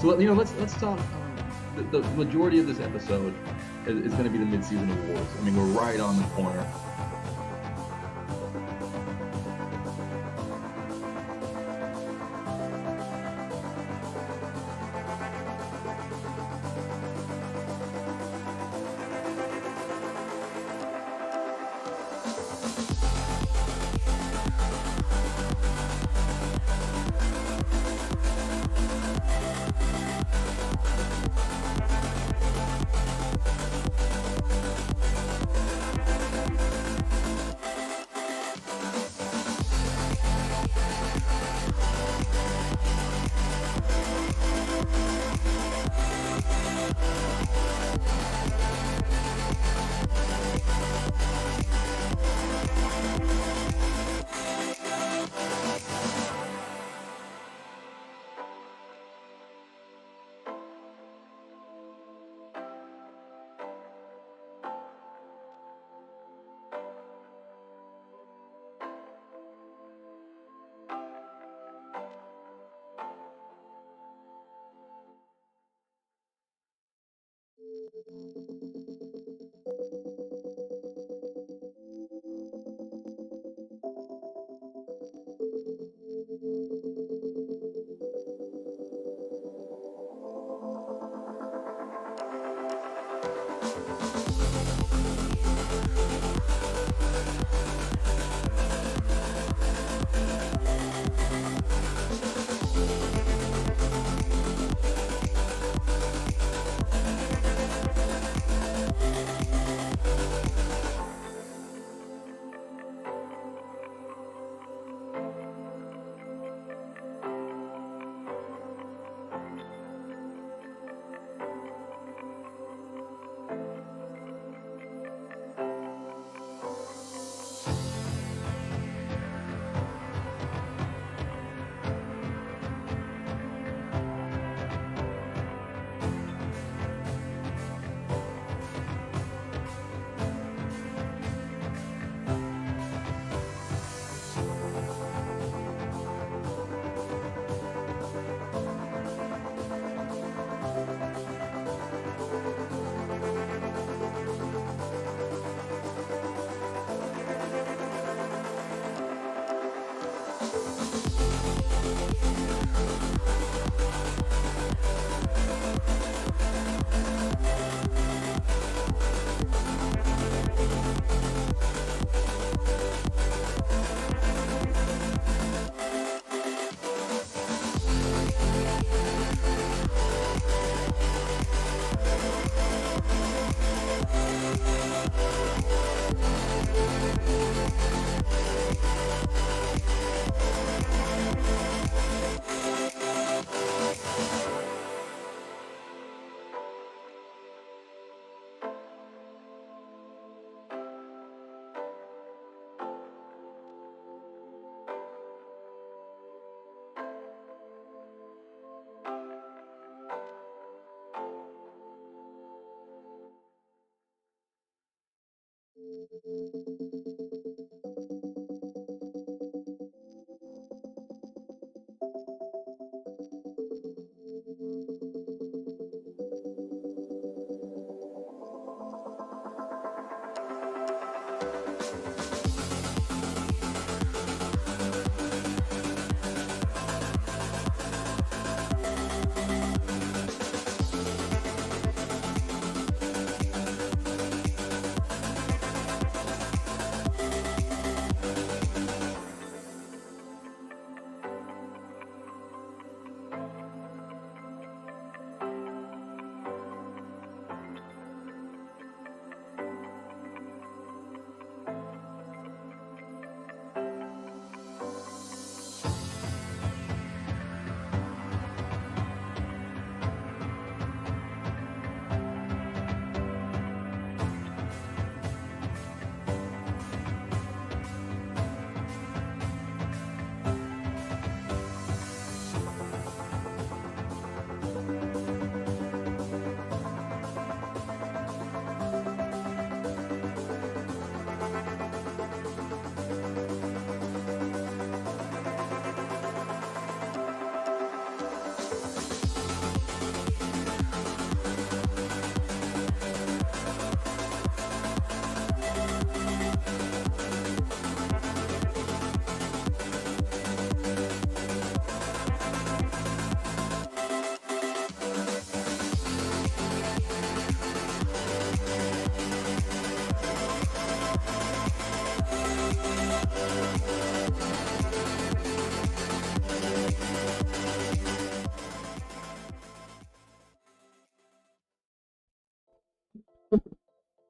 So let's talk. The majority of this episode is going to be the midseason awards. I mean, we're right on the corner.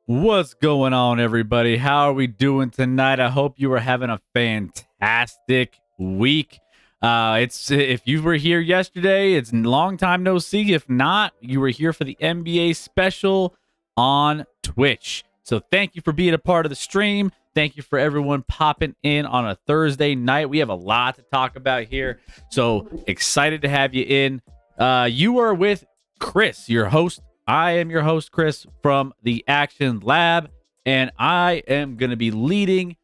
What's going on, everybody? How are we doing tonight? I hope you are having a fantastic week. It's if you were here yesterday, it's a long time no see. If not, you were here for the NBA special on Twitch. So thank you for being a part of the stream. Thank you for everyone popping in on a Thursday night. We have a lot to talk about here. So excited to have you in. You are with Chris, your host. I am your host, Chris, from the Action Lab, and I am going to be leading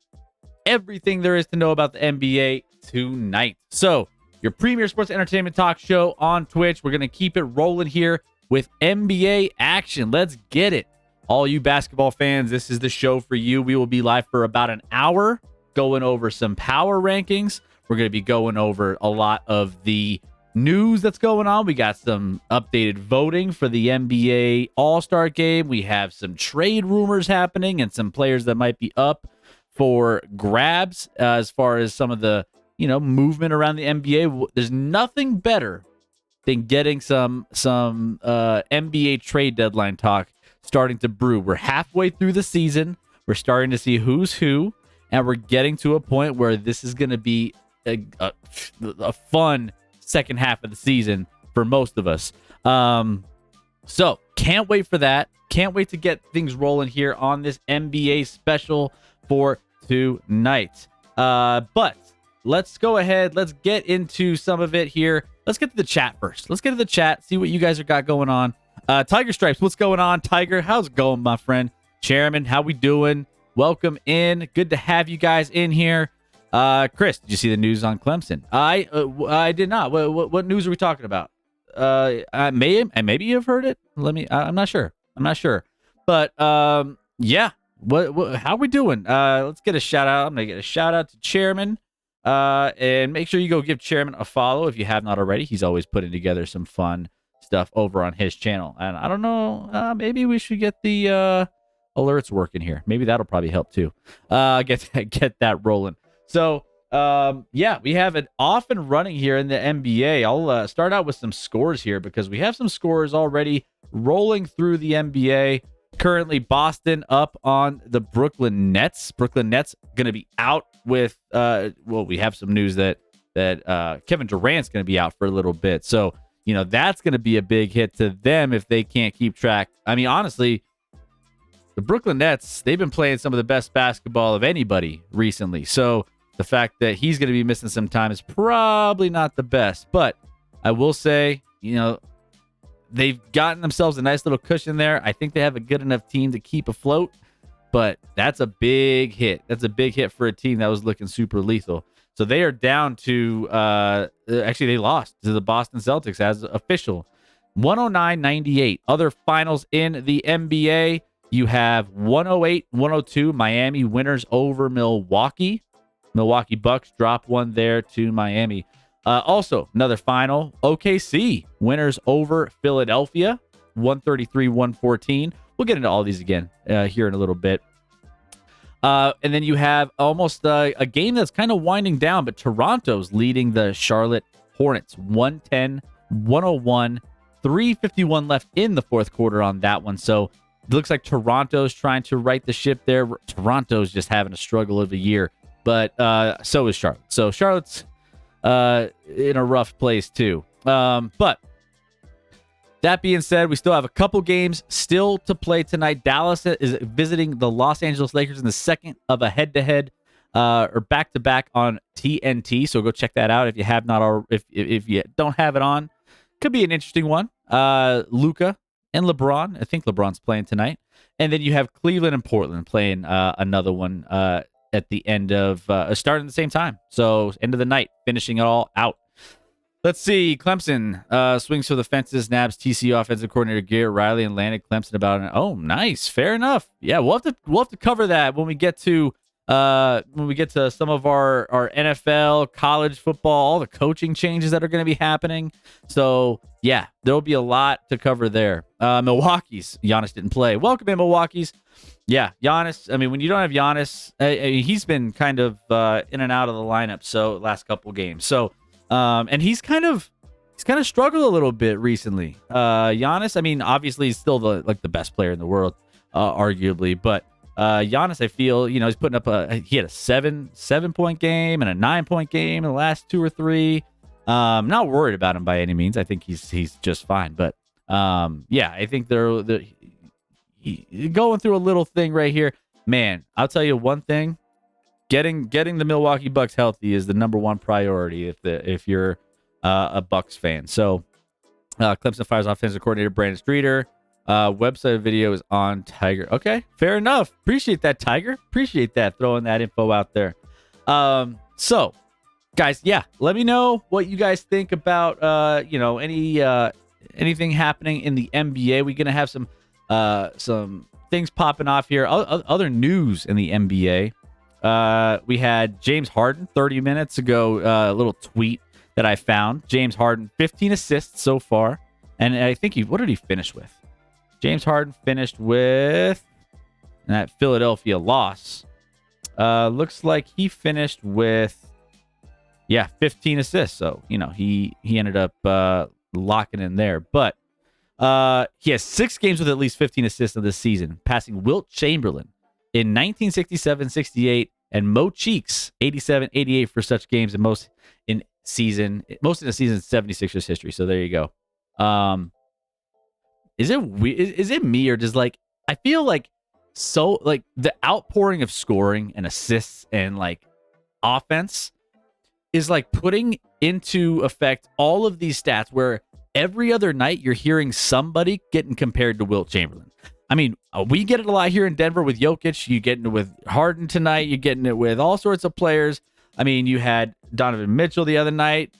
everything there is to know about the NBA tonight. So, your premier sports entertainment talk show on Twitch. We're going to keep it rolling here with NBA action. Let's get it. All you basketball fans, this is the show for you. We will be live for about an hour going over some power rankings. We're going to be going over a lot of the news that's going on. We got some updated voting for the NBA All-Star game. We have some trade rumors happening and some players that might be up for grabs as far as some of the, movement around the NBA. There's nothing better than getting some NBA trade deadline talk starting to brew. We're halfway through the season. We're starting to see who's who, and we're getting to a point where this is going to be a fun second half of the season for most of us. So can't wait for that. Can't wait to get things rolling here on this NBA special for tonight. But let's go ahead. Let's get into some of it here. Let's get to the chat first. Let's get to the chat, see what you guys have got going on. Tiger Stripes, what's going on? Tiger, how's it going, my friend? Chairman, how we doing? Welcome in. Good to have you guys in here. Chris, did you see the news on Clemson? I did not. What news are we talking about? Maybe you've heard it. I'm not sure. But yeah. How are we doing? Let's get a shout out. I'm gonna get a shout out to Chairman. And make sure you go give Chairman a follow if you have not already. He's always putting together some fun stuff over on his channel. And I don't know, maybe we should get the alerts working here. Maybe that'll probably help too. Get that rolling. So, yeah, we have it off and running here in the NBA. I'll start out with some scores here because we have some scores already rolling through the NBA. Currently, Boston up on the Brooklyn Nets. Brooklyn Nets going to be out with, we have some news that Kevin Durant's going to be out for a little bit. So, that's going to be a big hit to them if they can't keep track. I mean, honestly, the Brooklyn Nets, they've been playing some of the best basketball of anybody recently. So, the fact that he's going to be missing some time is probably not the best. But I will say, they've gotten themselves a nice little cushion there. I think they have a good enough team to keep afloat. But that's a big hit. That's a big hit for a team that was looking super lethal. So they are down to, actually, they lost to the Boston Celtics as official. 109-98. Other finals in the NBA, you have 108-102 Miami winners over Milwaukee. Milwaukee Bucks drop one there to Miami. Also, another final, OKC winners over Philadelphia, 133-114. We'll get into all these again here in a little bit. And then you have almost a game that's kind of winding down, but Toronto's leading the Charlotte Hornets, 110-101, 3:51 left in the fourth quarter on that one. So it looks like Toronto's trying to right the ship there. Toronto's just having a struggle of a year. But so is Charlotte. So Charlotte's in a rough place too. But that being said, we still have a couple games still to play tonight. Dallas is visiting the Los Angeles Lakers in the second of a head-to-head or back-to-back on TNT. So go check that out if you have not, or if you don't have it on. Could be an interesting one. Luka and LeBron. I think LeBron's playing tonight. And then you have Cleveland and Portland playing another one at the end of starting at the same time. So end of the night, finishing it all out. Let's see. Clemson swings for the fences, nabs TCU offensive coordinator Garrett Riley and landed Clemson about an. Oh, nice. Fair enough. Yeah, we'll have to cover that when we get to when we get to some of our NFL, college football, all the coaching changes that are going to be happening. So, yeah, there'll be a lot to cover there. Milwaukee's Giannis didn't play. Welcome in, Milwaukee's. Yeah, Giannis. I mean, when you don't have Giannis, he's been kind of in and out of the lineup. So last couple games. So, and he's kind of struggled a little bit recently. Giannis. I mean, obviously he's still the best player in the world, arguably. But Giannis, I feel he's putting up he had a 7-point game and a 9-point game in the last 2 or 3. Not worried about him by any means. I think he's just fine. But yeah, I think they're going through a little thing right here. Man, I'll tell you one thing: getting the Milwaukee Bucks healthy is the number one priority if you're a Bucks fan. So, Clemson fires offensive coordinator Brandon Streeter. Website video is on Tiger. Okay, fair enough. Appreciate that, Tiger. Appreciate that, throwing that info out there. So, guys, yeah, let me know what you guys think about anything happening in the NBA. We're gonna have some things popping off here. Other news in the NBA. We had James Harden 30 minutes ago. A little tweet that I found. James Harden, 15 assists so far, and I think what did he finish with? James Harden finished with that Philadelphia loss. Looks like he finished with 15 assists. So he ended up locking in there, but. He has 6 games with at least 15 assists of this season, passing Wilt Chamberlain in 1967-68 and Mo Cheeks 87-88 for such games, and most in the season 76ers history. So there you go. Is it me, or does I feel like the outpouring of scoring and assists and offense is putting into effect all of these stats where every other night you're hearing somebody getting compared to Wilt Chamberlain. I mean, we get it a lot here in Denver with Jokic. You getting it with Harden tonight. You're getting it with all sorts of players. I mean, you had Donovan Mitchell the other night,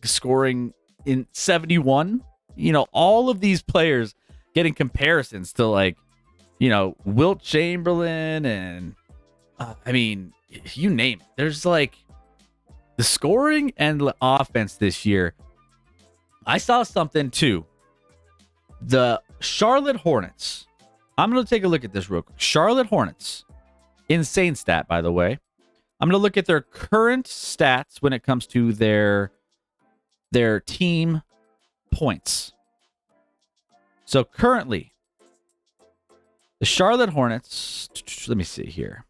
scoring in 71. All of these players getting comparisons to Wilt Chamberlain, and I mean, you name it. There's the scoring and the offense this year. I saw something too. The Charlotte Hornets. I'm going to take a look at this real quick. Charlotte Hornets. Insane stat, by the way. I'm going to look at their current stats when it comes to their team points. So currently, the Charlotte Hornets, let me see here.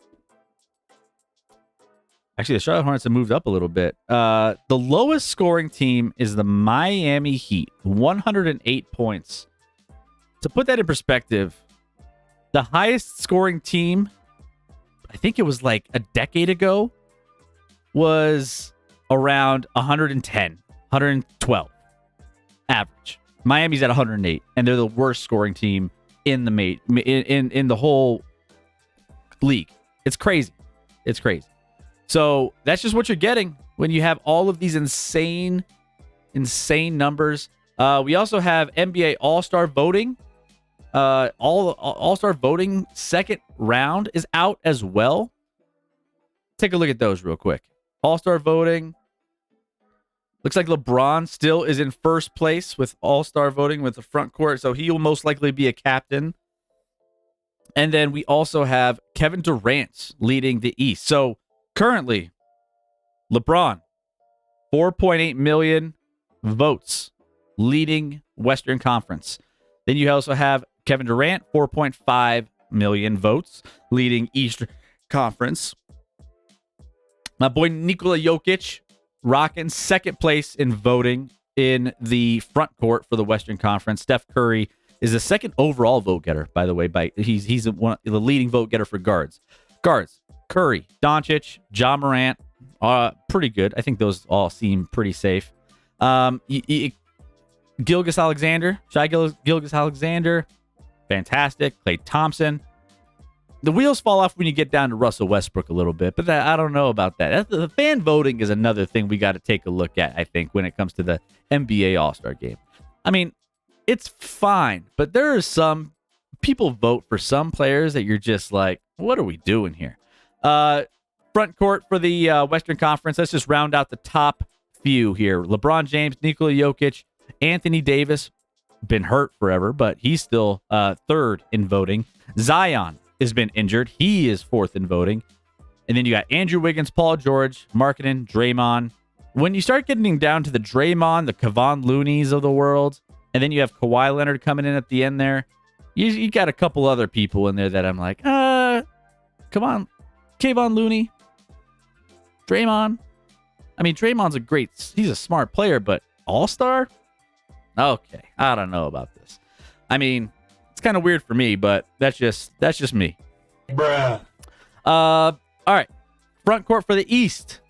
Actually, the Charlotte Hornets have moved up a little bit. The lowest scoring team is the Miami Heat, 108 points. To put that in perspective, the highest scoring team, I think it was a decade ago, was around 110, 112 average. Miami's at 108, and they're the worst scoring team in the whole league. It's crazy. It's crazy. So that's just what you're getting when you have all of these insane numbers. We also have NBA All-Star voting. All-Star voting second round is out as well. Take a look at those real quick. All-Star voting. Looks like LeBron still is in first place with All-Star voting with the front court, so he will most likely be a captain. And then we also have Kevin Durant leading the East. So currently, LeBron, 4.8 million votes, leading Western Conference. Then you also have Kevin Durant, 4.5 million votes, leading Eastern Conference. My boy Nikola Jokic, rocking second place in voting in the front court for the Western Conference. Steph Curry is the second overall vote getter, by the way. He's the leading vote getter for guards. Curry, Doncic, Ja Morant, pretty good. I think those all seem pretty safe. Gilgeous-Alexander, Shai Gilgeous-Alexander, fantastic. Klay Thompson. The wheels fall off when you get down to Russell Westbrook a little bit, but I don't know about that. The fan voting is another thing we got to take a look at, I think, when it comes to the NBA All-Star Game. I mean, it's fine, but there are some people vote for some players that you're just like, what are we doing here? Front court for the Western Conference. Let's just round out the top few here. LeBron James, Nikola Jokic, Anthony Davis, been hurt forever, but he's still third in voting. Zion has been injured. He is fourth in voting. And then you got Andrew Wiggins, Paul George, Markkanen, Draymond. When you start getting down to the Draymond, the Kevon Looneys of the world, and then you have Kawhi Leonard coming in at the end there, you got a couple other people in there that I'm like, come on, Kevon Looney, Draymond. I mean, Draymond's he's a smart player, but all-star? Okay, I don't know about this. I mean, it's kind of weird for me, but that's just me. Bruh. All right. Front court for the East.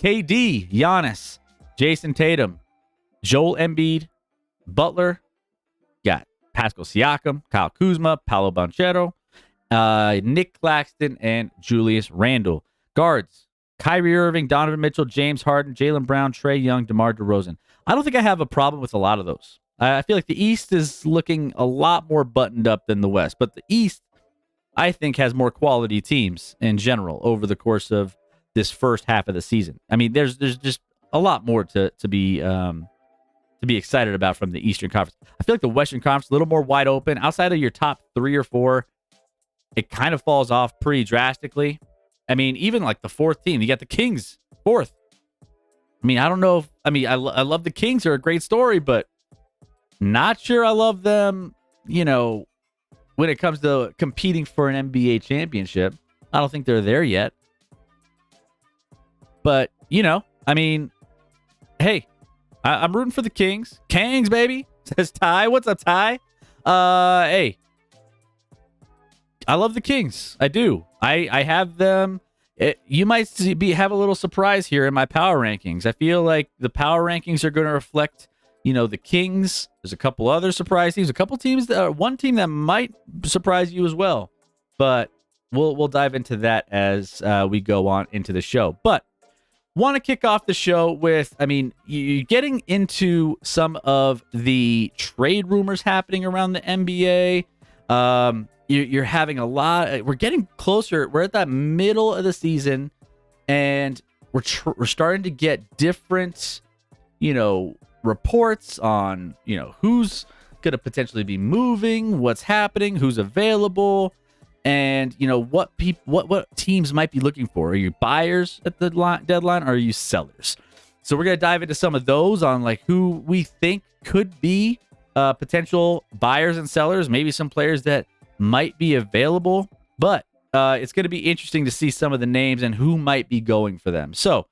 KD, Giannis, Jason Tatum, Joel Embiid, Butler, got Pascal Siakam, Kyle Kuzma, Paolo Banchero, Nick Claxton, and Julius Randle. Guards, Kyrie Irving, Donovan Mitchell, James Harden, Jaylen Brown, Trae Young, DeMar DeRozan. I don't think I have a problem with a lot of those. I feel like the East is looking a lot more buttoned up than the West, but the East, I think, has more quality teams in general over the course of this first half of the season. I mean, there's just a lot more to be excited about from the Eastern Conference. I feel like the Western Conference is a little more wide open. Outside of your top 3 or 4, it kind of falls off pretty drastically. I mean, even like the fourth team, you got the Kings, fourth. I mean, I don't know I love the Kings. They're a great story, but not sure I love them, when it comes to competing for an NBA championship. I don't think they're there yet. But, I mean, hey, I'm rooting for the Kings. Kangs, baby, says Ty. What's up, Ty? Hey, I love the Kings. I do. I have them. You might have a little surprise here in my power rankings. I feel like the power rankings are going to reflect, the Kings. There's a couple other surprise teams, a couple teams, one team that might surprise you as well. But we'll dive into that as we go on into the show. But want to kick off the show with, you getting into some of the trade rumors happening around the NBA. You're having a lot. We're getting closer. We're at that middle of the season, and we're starting to get different, reports on, who's going to potentially be moving, what's happening, who's available, and what teams might be looking for. Are you buyers at the deadline, or are you sellers? So we're going to dive into some of those on like who we think could be potential buyers and sellers, maybe some players that might be available, but it's going to be interesting to see some of the names and who might be going for them. So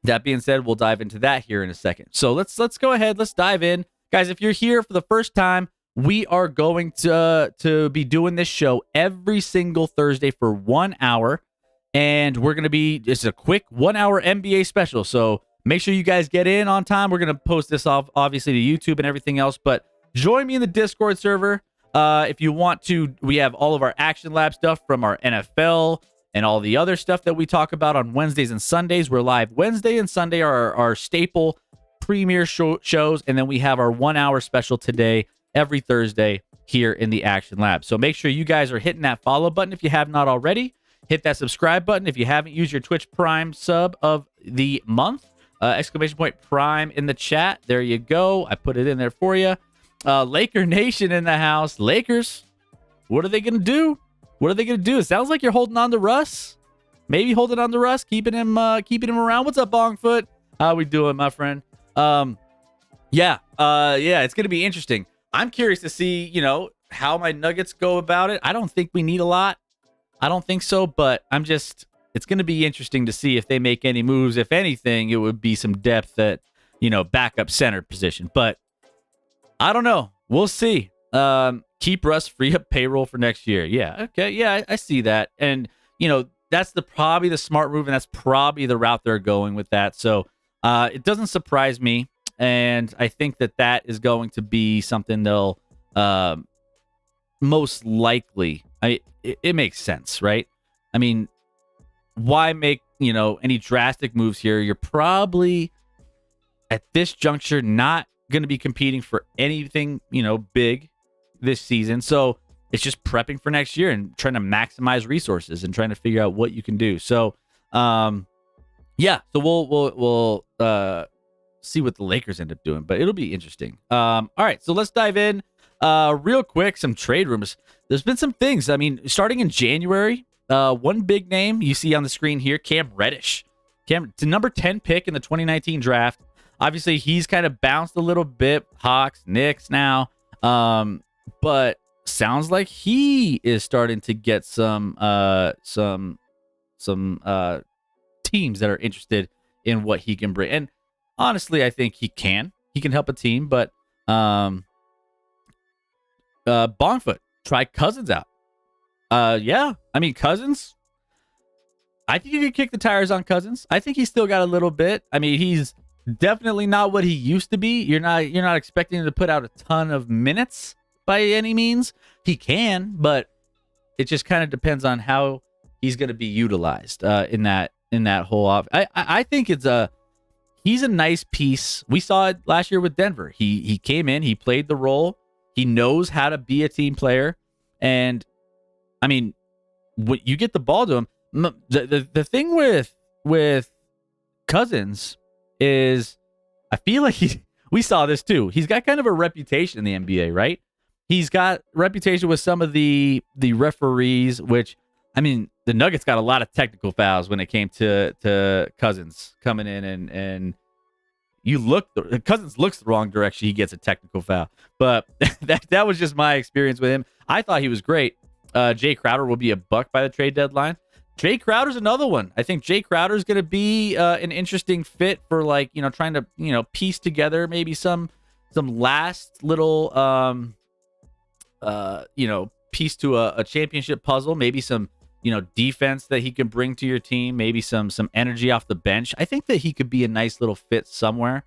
that being said, we'll dive into that here in a second. So let's go ahead. Let's dive in. Guys, if you're here for the first time, we are going to be doing this show every single Thursday for 1 hour, and we're going to it's a quick 1 hour NBA special. So make sure you guys get in on time. We're going to post this off, obviously, to YouTube and everything else, but join me in the Discord server. If you want to, we have all of our Action Lab stuff from our NFL and all the other stuff that we talk about on Wednesdays and Sundays. We're live Wednesday and Sunday are our staple premiere shows, and then we have our 1 hour special today every Thursday here in the Action Lab. So make sure you guys are hitting that follow button if you have not already. Hit that subscribe button if you haven't used your Twitch Prime sub of the month. Exclamation point Prime in the chat. There you go. I put it in there for you. Laker Nation in the house. Lakers, what are they going to do? What are they going to do? It sounds like you're holding on to Russ. Maybe holding on to Russ, keeping him around. What's up, Bongfoot? How we doing, my friend? Yeah, it's going to be interesting. I'm curious to see, how my Nuggets go about it. I don't think we need a lot. I don't think so, but it's going to be interesting to see if they make any moves. If anything, it would be some depth at, backup center position. But I don't know. We'll see. Keep Russ, free up payroll for next year. Yeah. Okay. Yeah, I see that. And, that's probably the smart move, and that's probably the route they're going with that. So it doesn't surprise me. And I think that is going to be something they'll most likely. It makes sense, right? I mean, why make, any drastic moves here? You're probably at this juncture not going to be competing for anything, big this season. So it's just prepping for next year and trying to maximize resources and trying to figure out what you can do. So, yeah. So we'll see what the Lakers end up doing, but it'll be interesting. All right. So let's dive in real quick. Some trade rumors. There's been some things. I mean, starting in January, one big name you see on the screen here, Cam Reddish. The number 10 pick in the 2019 draft. Obviously, he's kind of bounced a little bit. Hawks, Knicks now. But sounds like he is starting to get some teams that are interested in what he can bring. And honestly, I think he can help a team, but Bongfoot, try Cousins out. Yeah, I mean, Cousins, I think you could kick the tires on Cousins. I think he's still got a little bit. I mean, he's definitely not what he used to be. You're not expecting him to put out a ton of minutes by any means. He can, but it just kind of depends on how he's going to be utilized in that whole off. I think he's a nice piece. We saw it last year with Denver. He came in, he played the role. He knows how to be a team player, and I mean, when you get the ball to him, the thing with Cousins is, I feel like we saw this too. He's got kind of a reputation in the NBA, right? He's got reputation with some of the referees, which, I mean, the Nuggets got a lot of technical fouls when it came to Cousins coming in, and Cousins looks the wrong direction, he gets a technical foul. But that was just my experience with him. I thought he was great. Jay Crowder will be a buck by the trade deadline. Jay Crowder's another one. I think Jay Crowder's going to be an interesting fit for, like, trying to, piece together maybe some last little, piece to a championship puzzle, maybe some, defense that he can bring to your team, maybe some energy off the bench. I think that he could be a nice little fit somewhere.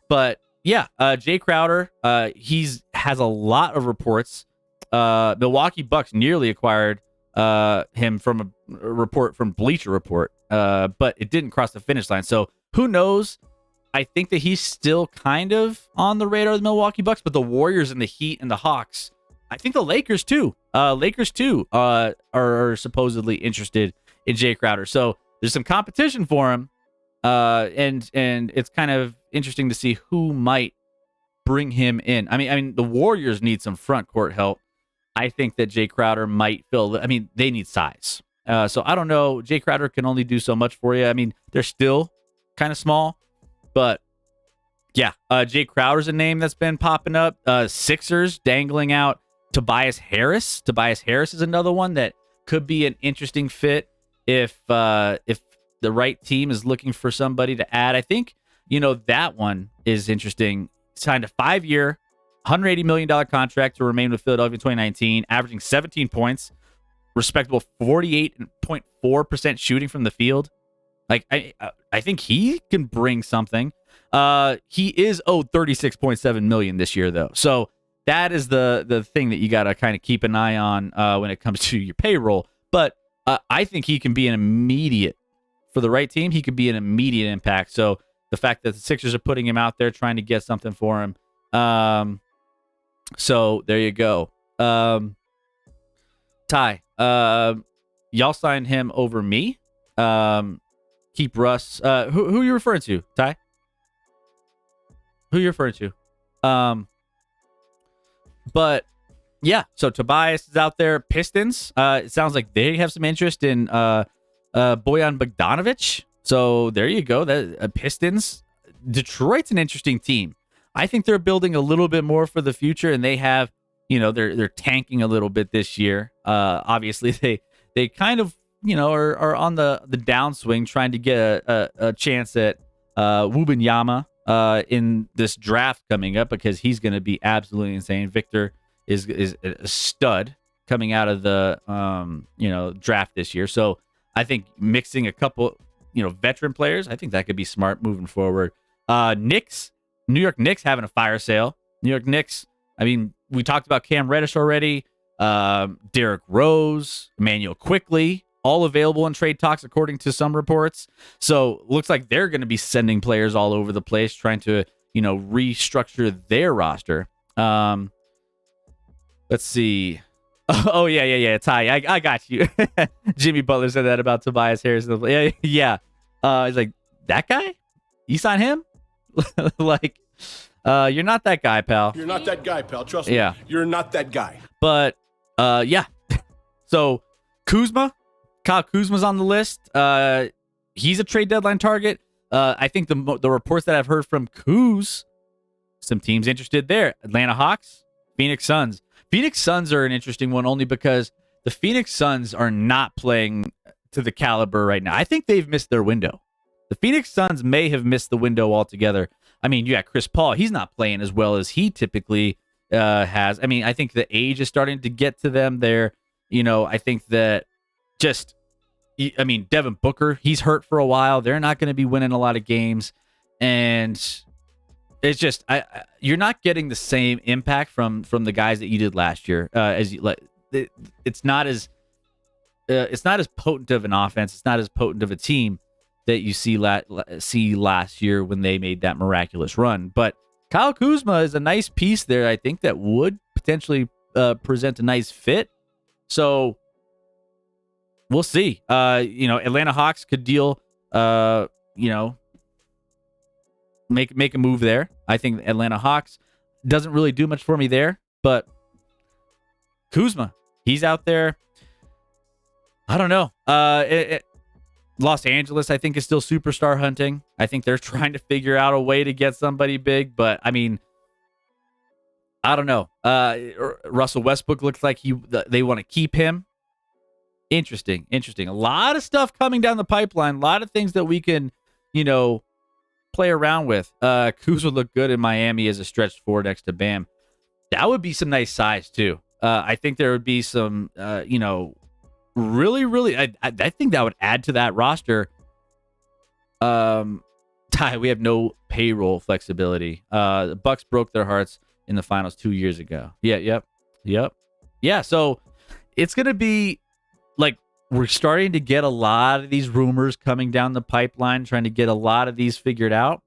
But yeah, Jay Crowder, has a lot of reports. Milwaukee Bucks nearly acquired him from a report from Bleacher Report, but it didn't cross the finish line. So who knows? I think that he's still kind of on the radar of the Milwaukee Bucks, but the Warriors and the Heat and the Hawks, I think the Lakers too. Are supposedly interested in Jay Crowder. So there's some competition for him, and it's kind of interesting to see who might bring him in. I mean, the Warriors need some front court help. I think that Jay Crowder might fill. I mean, they need size. So I don't know. Jay Crowder can only do so much for you. I mean, they're still kind of small, but yeah, Jay Crowder's a name that's been popping up. Sixers dangling out Tobias Harris. Tobias Harris is another one that could be an interesting fit if the right team is looking for somebody to add. I think, that one is interesting. Signed a 5-year, $180 million contract to remain with Philadelphia in 2019, averaging 17 points, respectable 48.4% shooting from the field. Like, I think he can bring something. He is owed $36.7 million this year, though. So that is the thing that you got to kind of keep an eye on when it comes to your payroll. But I think he can be an immediate, for the right team, he could be an immediate impact. So the fact that the Sixers are putting him out there, trying to get something for him. So there you go. Ty, y'all signed him over me. Keep Russ. Who are you referring to, Ty? Who are you referring to? But yeah, so Tobias is out there. Pistons. It sounds like they have some interest in Bojan Bogdanovic. So there you go. That Pistons. Detroit's an interesting team. I think they're building a little bit more for the future, and they have, they're tanking a little bit this year. Obviously, they kind of, are on the downswing, trying to get a chance at Wembanyama in this draft coming up, because he's going to be absolutely insane. Victor is a stud coming out of the draft this year. So I think mixing a couple veteran players, I think that could be smart moving forward. New York Knicks having a fire sale. New York Knicks, I mean, we talked about Cam Reddish already. Derrick Rose, Emmanuel Quickley, all available in trade talks according to some reports. So looks like they're going to be sending players all over the place, trying to restructure their roster. Let's see. Oh yeah. Ty, I got you. Jimmy Butler said that about Tobias Harris. Yeah. He's like, that guy? You sign him? Like, you're not that guy, pal. You're not that guy, pal. Trust me. Yeah. You're not that guy. But yeah. So Kuzma, Kyle Kuzma's on the list. He's a trade deadline target. I think the reports that I've heard from Kuz, some teams interested there. Atlanta Hawks, Phoenix Suns. Phoenix Suns are an interesting one only because the Phoenix Suns are not playing to the caliber right now. I think they've missed their window. The Phoenix Suns may have missed the window altogether. I mean, you got Chris Paul. He's not playing as well as he typically has. I mean, I think the age is starting to get to them there. I think that Devin Booker, he's hurt for a while. They're not going to be winning a lot of games. And it's just, you're not getting the same impact from the guys that you did last year. It's not as potent of an offense. It's not as potent of a team that you see last year when they made that miraculous run. But Kyle Kuzma is a nice piece there. I think that would potentially present a nice fit. So we'll see. Atlanta Hawks could deal. Make a move there. I think Atlanta Hawks doesn't really do much for me there, but Kuzma, he's out there. I don't know. Los Angeles, I think, is still superstar hunting. I think they're trying to figure out a way to get somebody big, but I mean, I don't know. Russell Westbrook looks like they want to keep him. Interesting. A lot of stuff coming down the pipeline. A lot of things that we can, play around with. Kuz would look good in Miami as a stretch forward next to Bam. That would be some nice size too. I think there would be some, really, I think that would add to that roster. Ty, we have no payroll flexibility. The Bucks broke their hearts in the finals 2 years ago. Yep. Yeah, so it's going to be like we're starting to get a lot of these rumors coming down the pipeline, trying to get a lot of these figured out.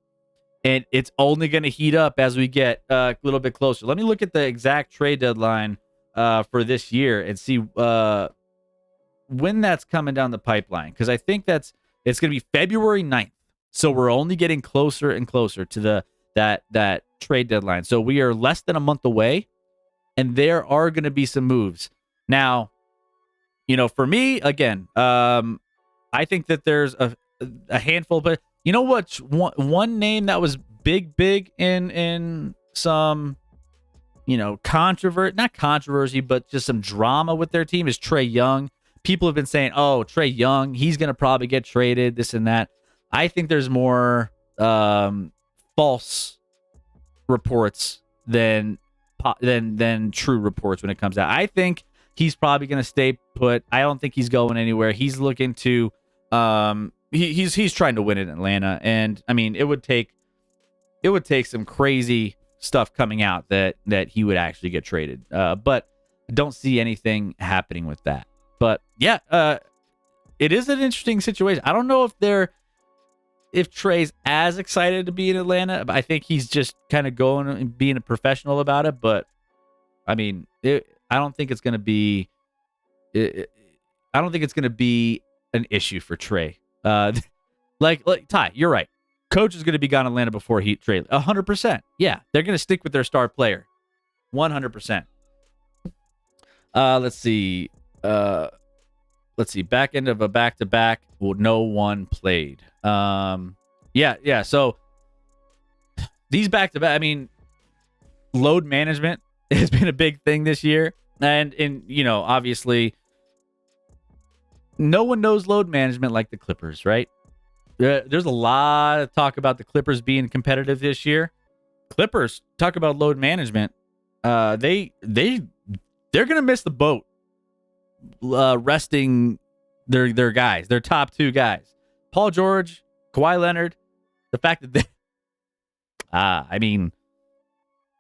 And it's only going to heat up as we get a little bit closer. Let me look at the exact trade deadline for this year and see when that's coming down the pipeline. Because I think it's going to be February 9th. So we're only getting closer and closer to that trade deadline. So we are less than a month away, and there are going to be some moves. Now, for me, again, I think that there's a handful, but you know what? One name that was big in some, not controversy, but just some drama with their team is Trae Young. People have been saying, oh, Trae Young, he's going to probably get traded, this and that. I think there's more false reports than true reports when it comes out. I think he's probably going to stay put. I don't think he's going anywhere. He's looking to he's trying to win in Atlanta, and I mean, it would take some crazy stuff coming out that he would actually get traded. But I don't see anything happening with that. But yeah, it is an interesting situation. I don't know if Trae's as excited to be in Atlanta. I think he's just kind of going and being a professional about it. But I mean, I don't think it's going to be. I don't think it's going to be an issue for Trae. Like Ty, you're right. Coach is going to be gone in Atlanta before he trade. 100%. Yeah, they're going to stick with their star player. 100%. Let's see. Back end of a back-to-back. Well, no one played. Yeah. So these back-to-back. I mean, load management has been a big thing this year, and obviously, no one knows load management like the Clippers, right? There's a lot of talk about the Clippers being competitive this year. Clippers talk about load management. They're gonna miss the boat. Resting their guys, their top two guys, Paul George, Kawhi Leonard. The fact that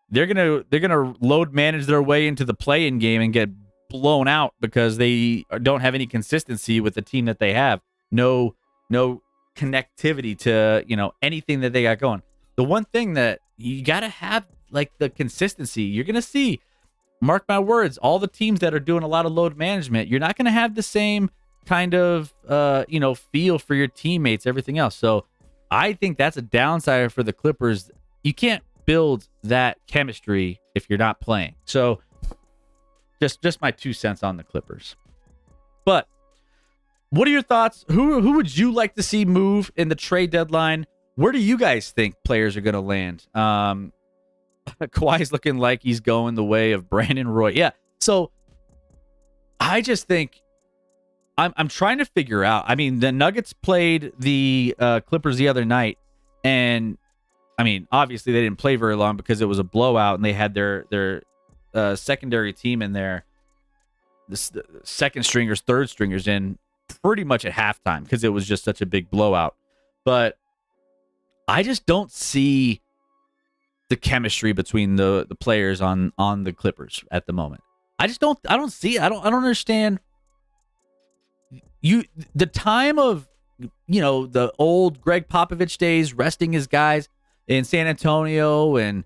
they're gonna load manage their way into the play-in game and get blown out because they don't have any consistency with the team that they have. No connectivity to anything that they got going. The one thing that you gotta have, like, the consistency. You're gonna see mark my words, all the teams that are doing a lot of load management, you're not going to have the same kind of feel for your teammates, everything else. So I think that's a downside for the Clippers. You can't build that chemistry if you're not playing. So just my 2 cents on the Clippers. But what are your thoughts? Who would you like to see move in the trade deadline? Where do you guys think players are going to land? Kawhi's looking like he's going the way of Brandon Roy. Yeah. So I just think I'm trying to figure out. I mean, the Nuggets played the Clippers the other night, and I mean, obviously they didn't play very long because it was a blowout, and they had their secondary team in there, the second stringers, third stringers in pretty much at halftime because it was just such a big blowout. But I just don't see the chemistry between the players on the Clippers at the moment. I don't see it. I don't understand. The time of the old Greg Popovich days, resting his guys in San Antonio, and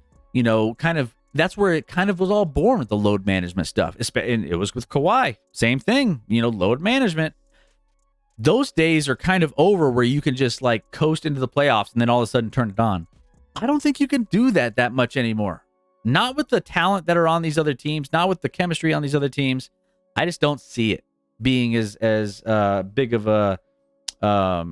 kind of that's where it kind of was all born with the load management stuff. And it was with Kawhi, same thing. Load management. Those days are kind of over where you can just like coast into the playoffs and then all of a sudden turn it on. I don't think you can do that much anymore. Not with the talent that are on these other teams, not with the chemistry on these other teams. I just don't see it being as big of a I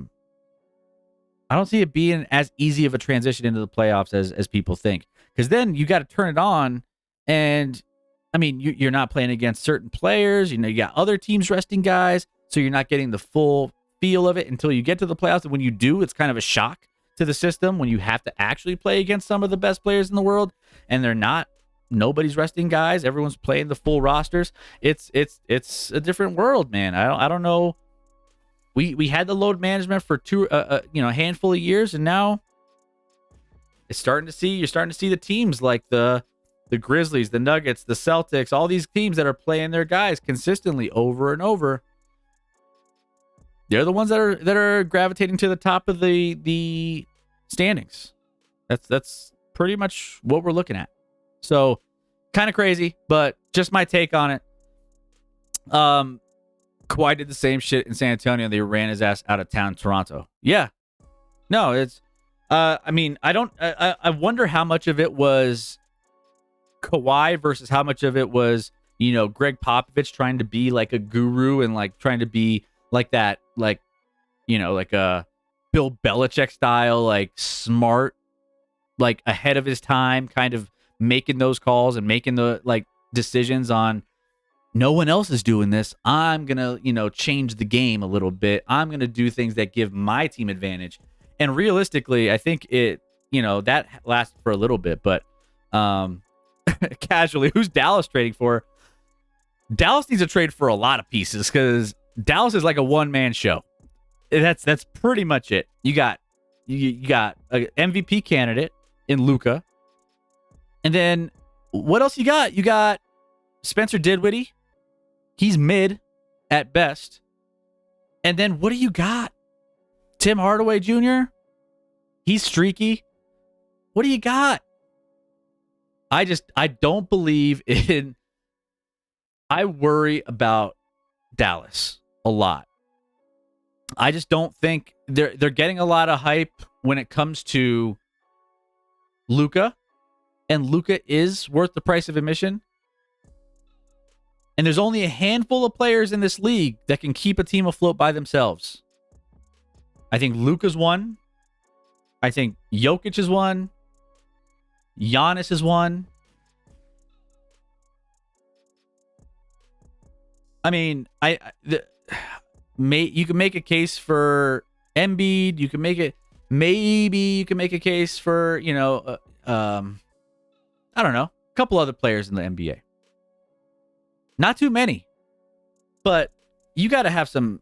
don't see it being as easy of a transition into the playoffs as people think. Because then you got to turn it on, and I mean you're not playing against certain players. You got other teams resting guys, so you're not getting the full feel of it until you get to the playoffs. And when you do, it's kind of a shock to the system when you have to actually play against some of the best players in the world, and nobody's resting guys. Everyone's playing the full rosters. It's a different world, man. I don't know. We had the load management for a handful of years, and now you're starting to see the teams like the Grizzlies, the Nuggets, the Celtics, all these teams that are playing their guys consistently over and over. They're the ones that are gravitating to the top of the standings. That's pretty much what we're looking at. So kind of crazy, but just my take on it. Kawhi did the same shit in San Antonio. They ran his ass out of town, Toronto. Yeah. No, it's I mean, I wonder how much of it was Kawhi versus how much of it was, Greg Popovich trying to be like a guru and like trying to be like that, like a Bill Belichick style, like smart, like ahead of his time, kind of making those calls and making the like decisions on no one else is doing this. I'm gonna, change the game a little bit. I'm gonna do things that give my team advantage. And realistically, I think it, that lasted for a little bit, but casually, who's Dallas trading for? Dallas needs to trade for a lot of pieces because Dallas is like a one-man show. That's pretty much it. You got an MVP candidate in Luka, and then what else you got? You got Spencer Dinwiddie. He's mid at best. And then what do you got? Tim Hardaway Jr. He's streaky. What do you got? I don't believe in. I worry about Dallas a lot. I just don't think they're getting a lot of hype when it comes to Luka, and Luka is worth the price of admission. And there's only a handful of players in this league that can keep a team afloat by themselves. I think Luka's one. I think Jokic is one. Giannis is one. I mean, you can make a case for Embiid. You can make it. Maybe you can make a case for I don't know, a couple other players in the NBA. Not too many, but you got to have some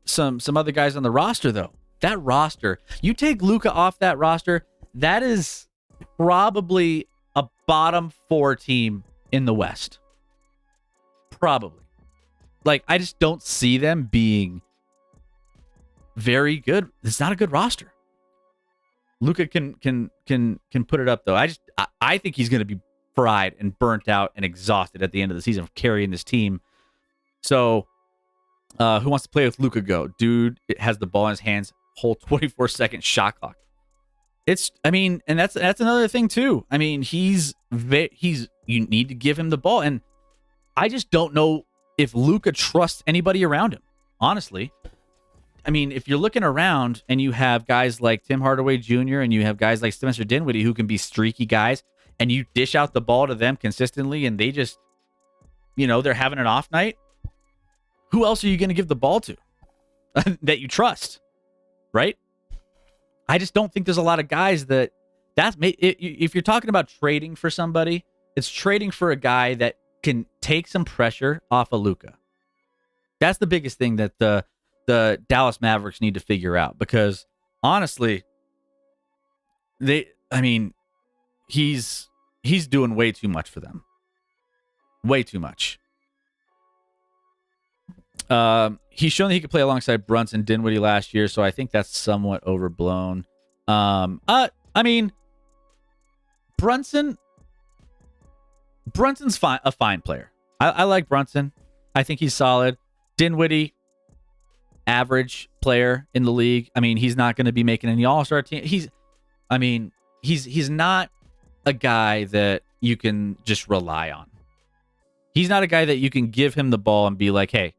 other guys on the roster though. That roster, you take Luka off that roster, that is probably a bottom 4 team in the West. Probably. Like, I just don't see them being very good. It's not a good roster. Luka can put it up though. I think he's going to be fried and burnt out and exhausted at the end of the season of carrying this team. So, who wants to play with Luka? Go, dude. It has the ball in his hands. Whole 24-second shot clock. And that's another thing too. I mean, you need to give him the ball, and I just don't know if Luka trusts anybody around him. Honestly, I mean, if you're looking around and you have guys like Tim Hardaway Jr. and you have guys like Spencer Dinwiddie who can be streaky guys, and you dish out the ball to them consistently, and they just, they're having an off night. Who else are you going to give the ball to that you trust? Right? I just don't think there's a lot of guys if you're talking about trading for somebody, it's trading for a guy that can take some pressure off of Luka. That's the biggest thing that the Dallas Mavericks need to figure out, because honestly, he's doing way too much for them. Way too much. He's shown that he could play alongside Brunson Dinwiddie last year, so I think that's somewhat overblown. Brunson's a fine player. I like Brunson. I think he's solid. Dinwiddie, average player in the league. I mean, he's not going to be making any All-Star team. He's not a guy that you can just rely on. He's not a guy that you can give him the ball and be like, hey,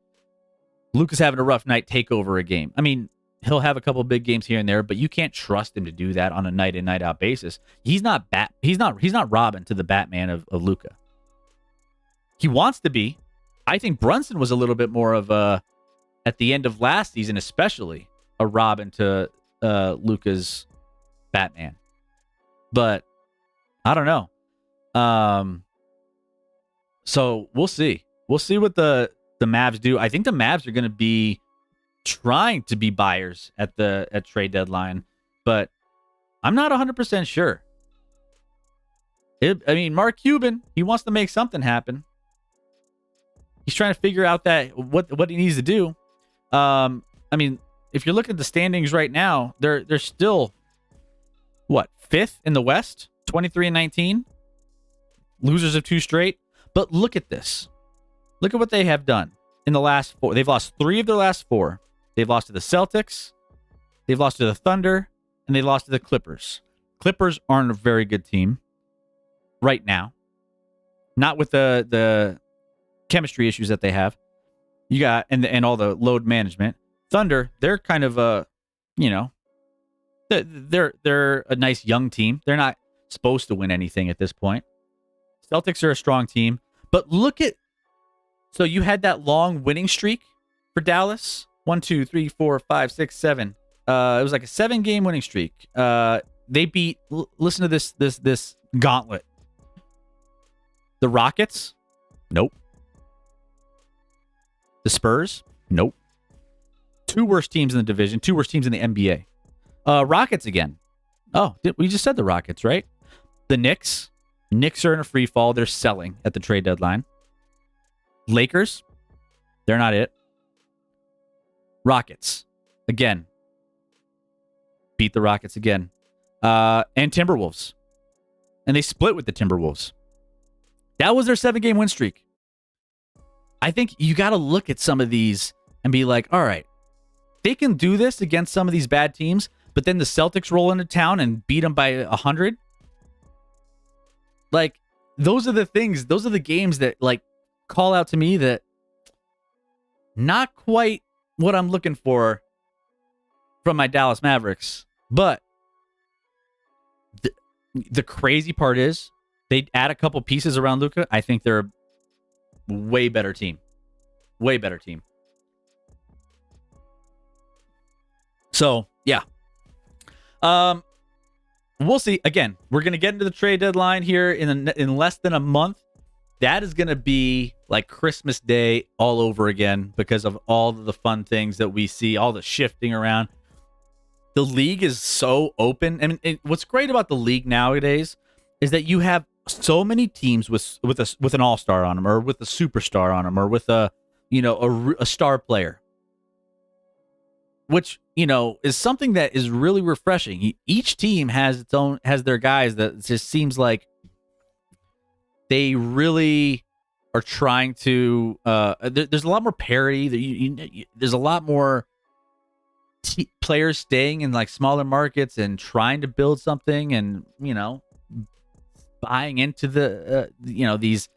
Luka's having a rough night, take over a game. I mean, he'll have a couple big games here and there, but you can't trust him to do that on a night in, night out basis. He's not Robin to the Batman of Luka. He wants to be. I think Brunson was a little bit more of at the end of last season, especially a Robin to Luka's Batman. But I don't know. So we'll see. We'll see what the Mavs do. I think the Mavs are going to be trying to be buyers at trade deadline, but I'm not 100% sure. Mark Cuban, he wants to make something happen. He's trying to figure out what he needs to do. If you're looking at the standings right now, they're still fifth in the West, 23-19, losers of 2 straight. But look at this. Look at what they have done in the last 4. They've lost 3 of their last 4. They've lost to the Celtics, they've lost to the Thunder, and they lost to the Clippers. Clippers aren't a very good team right now. Not with the chemistry issues that they have. You got and all the load management. Thunder, they're kind of they're a nice young team. They're not supposed to win anything at this point. Celtics are a strong team, but so you had that long winning streak for Dallas. 1, 2, 3, 4, 5, 6, 7. It was like a 7-game winning streak. They beat. Listen to this gauntlet. The Rockets, nope. The Spurs, nope. 2 worst teams in the division. 2 worst teams in the NBA. Rockets again. Oh, we just said the Rockets, right? The Knicks. Knicks are in a free fall. They're selling at the trade deadline. Lakers, they're not it. Rockets, again. Beat the Rockets again. And Timberwolves. And they split with the Timberwolves. That was their 7-game win streak. I think you got to look at some of these and be like, all right, they can do this against some of these bad teams, but then the Celtics roll into town and beat them by 100. Like, those are the things, those are the games that, call out to me that not quite what I'm looking for from my Dallas Mavericks. But the crazy part is they add a couple pieces around Luka. I think they're a way better team. Way better team. So, yeah. We'll see. Again, we're going to get into the trade deadline here in less than a month. That is going to be like Christmas Day all over again because of all of the fun things that we see, all the shifting around. The league is so open. I mean, what's great about the league nowadays is that you have so many teams with an all-star on them, or with a superstar on them, or with a star player, which is something that is really refreshing. Each team has their guys that just seems like they really are trying to. There's a lot more parity. There's a lot more players staying in like smaller markets and trying to build something, and buying into the these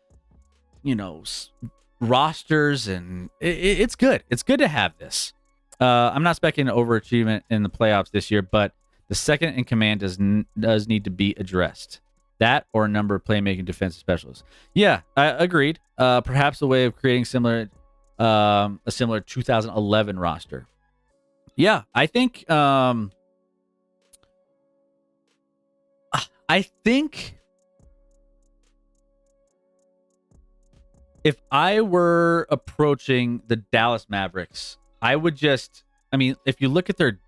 rosters, and it's good. It's good to have this. I'm not expecting overachievement in the playoffs this year, but the second in command does need to be addressed. That or a number of playmaking defensive specialists. Yeah, I agreed. Perhaps a way of creating a similar 2011 roster. Yeah, I think if I were approaching the Dallas Mavericks, I would just, if you look at their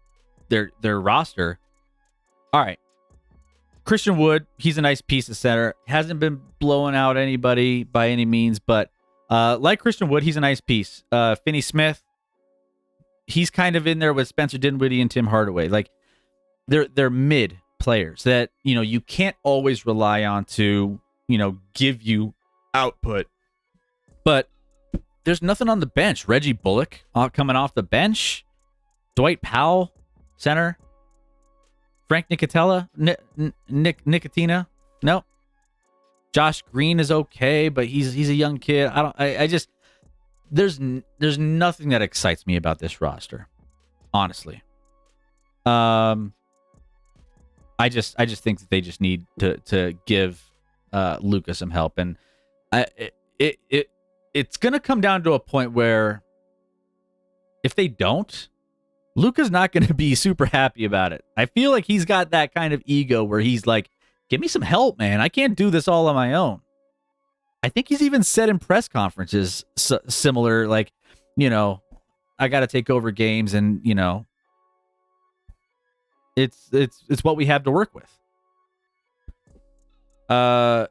roster, all right, Christian Wood, he's a nice piece of center. Hasn't been blowing out anybody by any means, but like Christian Wood, he's a nice piece. Finney Smith, he's kind of in there with Spencer Dinwiddie and Tim Hardaway. Like they're mid players that you can't always rely on to give you output. But there's nothing on the bench. Reggie Bullock coming off the bench. Dwight Powell, center. Frank Nicotella, Nicotina. No. Josh Green is okay, but he's a young kid. There's nothing that excites me about this roster, honestly. I just think that they just need to give Luka some help, and it's gonna come down to a point where if they don't, Luka's not gonna be super happy about it. I feel like he's got that kind of ego where he's like, "Give me some help, man. I can't do this all on my own." I think he's even said in press conferences similar, like, I got to take over games, and it's what we have to work with. I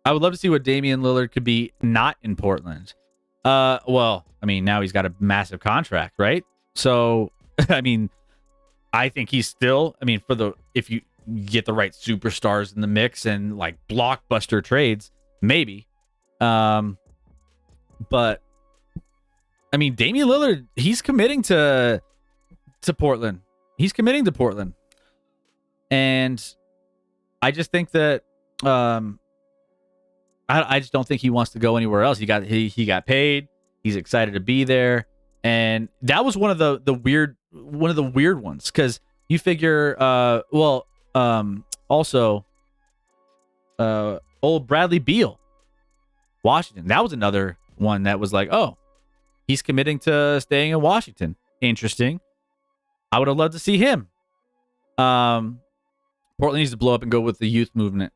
would love to see what Damian Lillard could be not in Portland. Well, now he's got a massive contract, right? So, I think he's still, if you get the right superstars in the mix and like blockbuster trades, maybe. But Damian Lillard, he's committing to Portland. He's committing to Portland. And I just think that I just don't think he wants to go anywhere else. He got paid. He's excited to be there. And that was one of the weird ones, because you figure also old Bradley Beal, Washington. That was another one that was like, oh, he's committing to staying in Washington. Interesting. I would have loved to see him. Portland needs to blow up and go with the youth movement.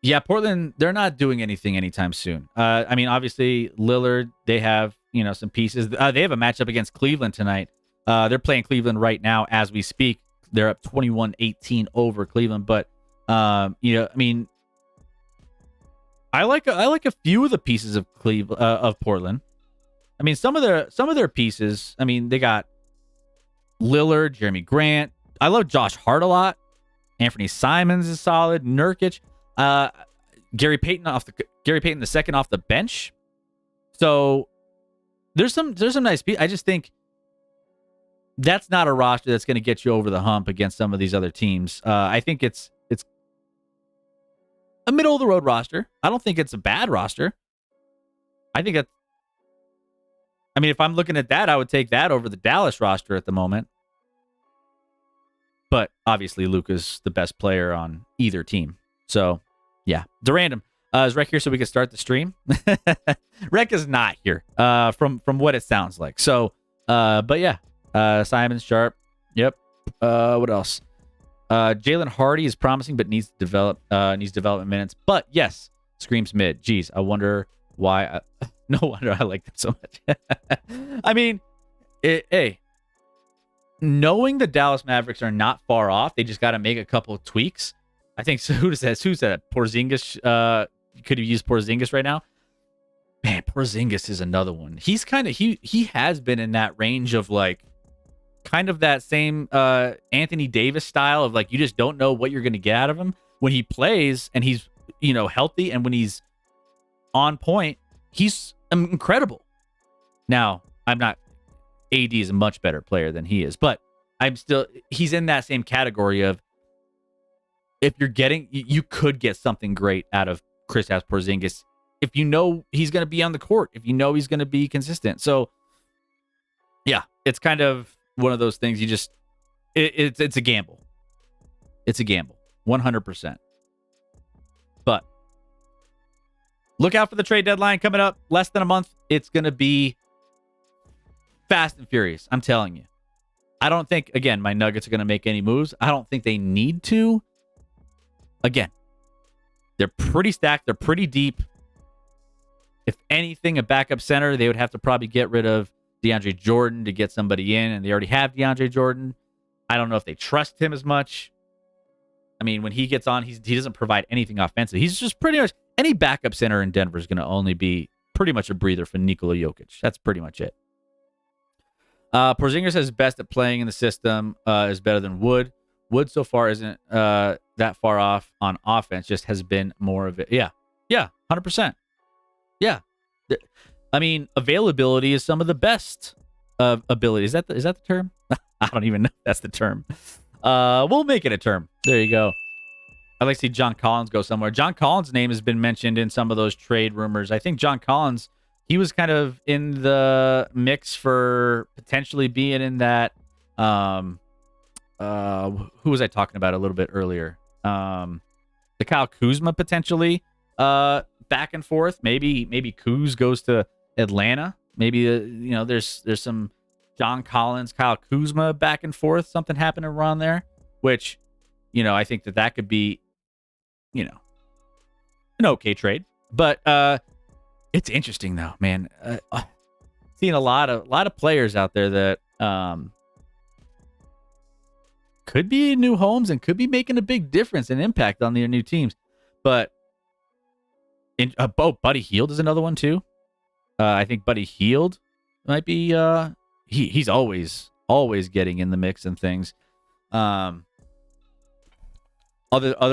Yeah, Portland, they're not doing anything anytime soon. Obviously, Lillard, they have, some pieces. They have a matchup against Cleveland tonight. They're playing Cleveland right now as we speak. They're up 21-18 over Cleveland. But, I like a few of the pieces of of Portland. Some of their pieces. They got Lillard, Jeremy Grant. I love Josh Hart a lot. Anthony Simons is solid. Nurkic. Gary Payton the second off the bench. So there's some nice pieces. I just think that's not a roster that's going to get you over the hump against some of these other teams. I think it's a middle of the road roster. I don't think it's a bad roster. I think that. If I'm looking at that, I would take that over the Dallas roster at the moment. But obviously, Luka's the best player on either team. So, yeah. DeRandom, is Rec here so we can start the stream? Rec is not here, from what it sounds like. So, but yeah. Simon Sharp. Yep. What else? Jalen Hardy is promising, but needs development minutes. But yes, screams mid. Geez, I wonder why. No wonder I like them so much. Hey, knowing the Dallas Mavericks are not far off, they just got to make a couple of tweaks. I think who said Porzingis? Could have used Porzingis right now. Man, Porzingis is another one. He's kind of he has been in that range of like, kind of that same Anthony Davis style of like, you just don't know what you're going to get out of him when he plays, and he's healthy and when he's on point, he's incredible. Now, I'm not. AD is a much better player than he is, but he's in that same category of if you're getting, you could get something great out of Kristaps Porzingis if you know he's going to be on the court, if you know he's going to be consistent. So, yeah, it's kind of one of those things. You just, it's a gamble. It's a gamble, 100%. But look out for the trade deadline coming up. Less than a month. It's going to be fast and furious. I'm telling you. I don't think, again, my Nuggets are going to make any moves. I don't think they need to. Again, they're pretty stacked. They're pretty deep. If anything, a backup center, they would have to probably get rid of DeAndre Jordan to get somebody in, and they already have DeAndre Jordan. I don't know if they trust him as much. I mean, when he gets on, he doesn't provide anything offensive. He's just pretty much, any backup center in Denver is going to only be pretty much a breather for Nikola Jokic. That's pretty much it. Porzingis is best at playing in the system, is better than Wood. Wood so far isn't that far off on offense, just has been more of it. Yeah, 100%. Yeah. I mean, availability is some of the best ability. Is that the term? I don't even know if that's the term. We'll make it a term. There you go. I'd like to see John Collins go somewhere. John Collins' name has been mentioned in some of those trade rumors. I think John Collins, he was kind of in the mix for potentially being in that. Who was I talking about a little bit earlier? The Kyle Kuzma potentially back and forth. Maybe Kuz goes to Atlanta. Maybe there's some John Collins, Kyle Kuzma back and forth. Something happened around there, which I think that could be an okay trade. But it's interesting though, man. Seeing a lot of players out there that could be in new homes and could be making a big difference and impact on their new teams. But Buddy Hield is another one too. I think Buddy Hield might be. He's always getting in the mix and things. Other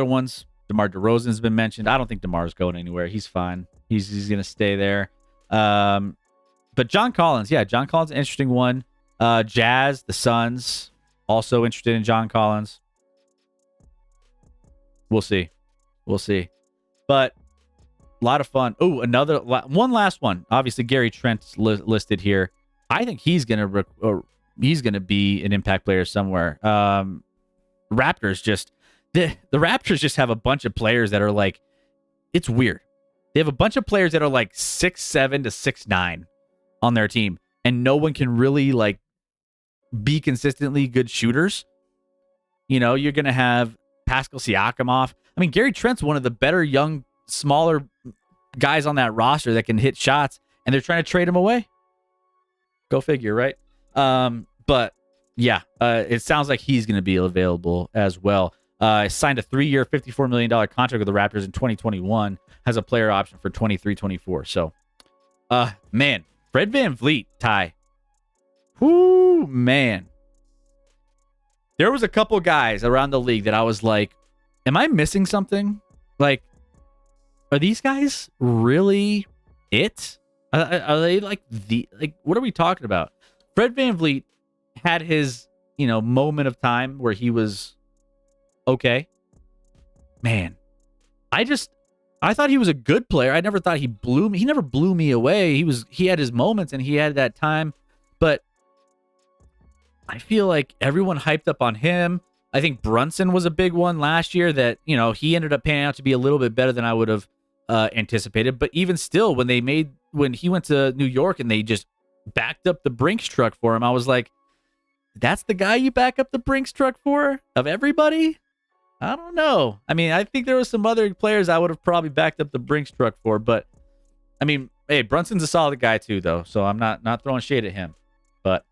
ones, DeMar DeRozan's been mentioned. I don't think DeMar's going anywhere. He's fine. He's gonna stay there. But John Collins, John Collins, an interesting one. Jazz, the Suns, also interested in John Collins. We'll see. But a lot of fun. Oh, one last one. Obviously, Gary Trent's listed here. I think he's gonna be an impact player somewhere. Raptors just the Raptors just have a bunch of players that are like, it's weird. They have a bunch of players that are like 6'7" to 6'9" on their team, and no one can really like be consistently good shooters. You're gonna have Pascal Siakam off. I mean, Gary Trent's one of the better young, smaller guys on that roster that can hit shots, and they're trying to trade him away. Go figure, right? But yeah, it sounds like he's going to be available as well. Signed a 3-year, $54 million contract with the Raptors in 2021. Has a player option for 23-24. So, man, Fred VanVleet, Ty. Whoo, man. There was a couple guys around the league that I was like, am I missing something? Like, are these guys really it? Are they what are we talking about? Fred VanVleet had his, moment of time where he was okay. Man, I thought he was a good player. I never thought he never blew me away. He had his moments and he had that time, but I feel like everyone hyped up on him. I think Brunson was a big one last year that, he ended up panning out to be a little bit better than I would have anticipated. But even still, when he went to New York and they just backed up the Brinks truck for him, I was like, that's the guy you back up the Brinks truck for of everybody? I don't know. I mean, I think there was some other players I would have probably backed up the Brinks truck for, but I mean, hey, Brunson's a solid guy too, though. So I'm not throwing shade at him, but,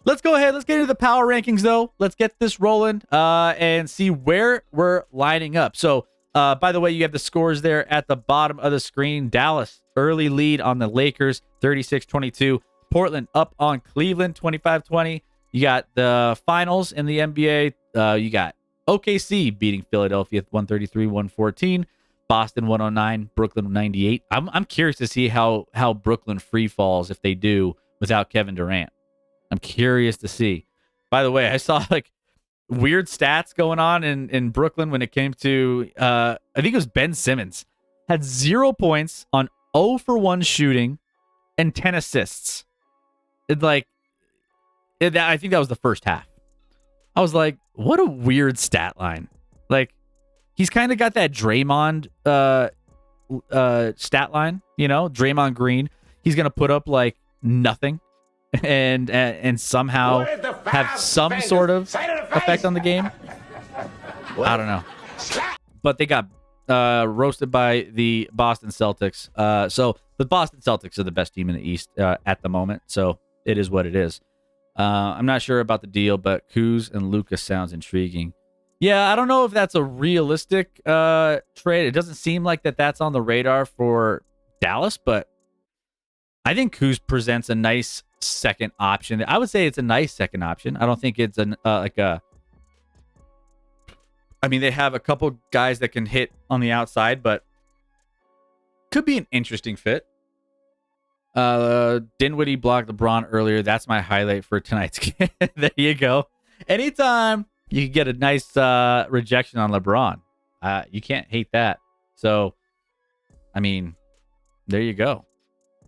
let's go ahead. Let's get into the power rankings, though. Let's get this rolling and see where we're lining up. So, by the way, you have the scores there at the bottom of the screen. Dallas, early lead on the Lakers, 36-22. Portland up on Cleveland, 25-20. You got the finals in the NBA. You got OKC beating Philadelphia, 133-114. Boston 109, Brooklyn 98. I'm curious to see how Brooklyn free falls if they do without Kevin Durant. I'm curious to see. By the way, I saw like weird stats going on in Brooklyn when it came to I think it was Ben Simmons had 0 points on 0 for 1 shooting and 10 assists. I think that was the first half. I was like, what a weird stat line. Like, he's kind of got that Draymond stat line, Draymond Green. He's going to put up like nothing and somehow have some sort of effect on the game. I don't know. But they got roasted by the Boston Celtics. So the Boston Celtics are the best team in the East at the moment. So it is what it is. I'm not sure about the deal, but Kuz and Lucas sounds intriguing. Yeah, I don't know if that's a realistic trade. It doesn't seem like that's on the radar for Dallas, but I think Kuz presents a nice second option. I would say it's a nice second option. I don't think it's I mean, they have a couple guys that can hit on the outside, but could be an interesting fit. Dinwiddie blocked LeBron earlier. That's my highlight for tonight's game. There you go. Anytime you can get a nice rejection on LeBron, you can't hate that. So, I mean, there you go.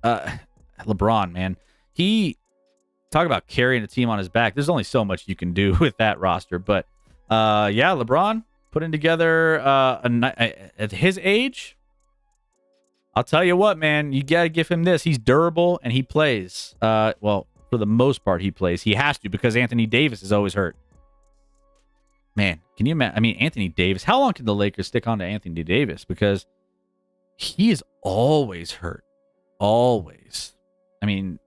LeBron, man, he talk about carrying a team on his back. There's only so much you can do with that roster, but yeah, LeBron putting together at his age. I'll tell you what, man, you got to give him this. He's durable and he plays. Well, for the most part, he plays. He has to because Anthony Davis is always hurt. Man, can you imagine? I mean, Anthony Davis. How long can the Lakers stick on to Anthony Davis? Because he is always hurt. Always. I mean,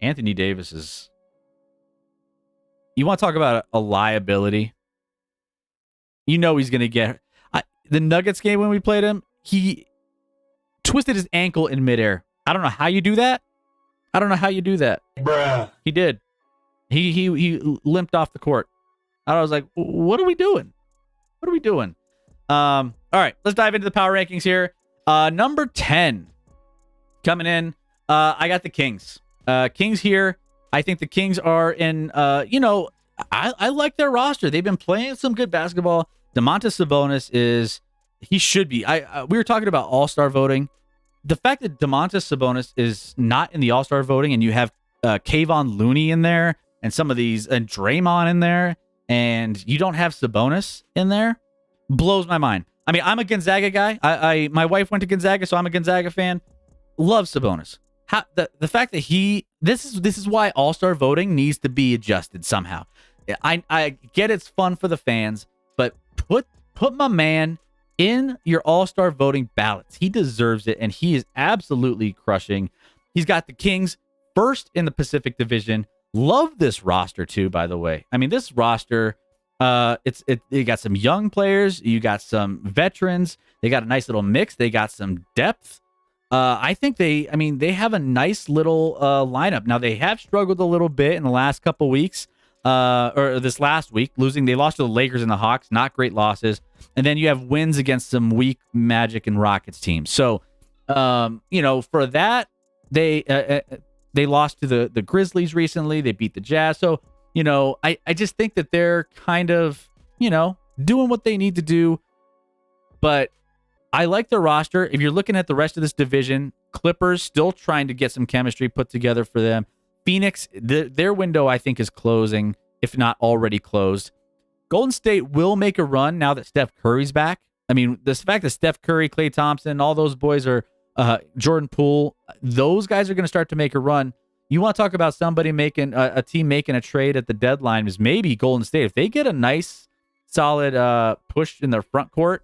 Anthony Davis is... You want to talk about a liability? You know he's going to get... the Nuggets game when we played him, he twisted his ankle in midair. I don't know how you do that. Bruh. He did. He limped off the court. I was like, what are we doing? All right, let's dive into the power rankings here. Number 10 coming in. I got the Kings. Kings here. I think the Kings are in, I like their roster. They've been playing some good basketball. Domantas Sabonis he should be. We were talking about All-Star voting. The fact that Domantas Sabonis is not in the All-Star voting and you have Kayvon Looney in there and some of these, and Draymond in there, and you don't have Sabonis in there, blows my mind. I mean, I'm a Gonzaga guy. My wife went to Gonzaga, so I'm a Gonzaga fan. Love Sabonis. The fact that this is why All-Star voting needs to be adjusted somehow. I get it's fun for the fans, but put my man in your All-Star voting ballots. He deserves it, and he is absolutely crushing. He's got the Kings first in the Pacific Division. Love this roster too, by the way. I mean, this roster, you got some young players, you got some veterans, they got a nice little mix, they got some depth. I think they have a nice little lineup. Now, they have struggled a little bit in the last couple weeks, or this last week, they lost to the Lakers and the Hawks, not great losses. And then you have wins against some weak Magic and Rockets teams. So, for that, they lost to the Grizzlies recently. They beat the Jazz. So, I just think that they're kind of, doing what they need to do. But I like their roster. If you're looking at the rest of this division, Clippers still trying to get some chemistry put together for them. Phoenix, their window, I think, is closing, if not already closed. Golden State will make a run now that Steph Curry's back. I mean, the fact that Steph Curry, Klay Thompson, all those boys are Jordan Poole, those guys are going to start to make a run. You want to talk about somebody making a team making a trade at the deadline is maybe Golden State. If they get a nice, solid push in their front court,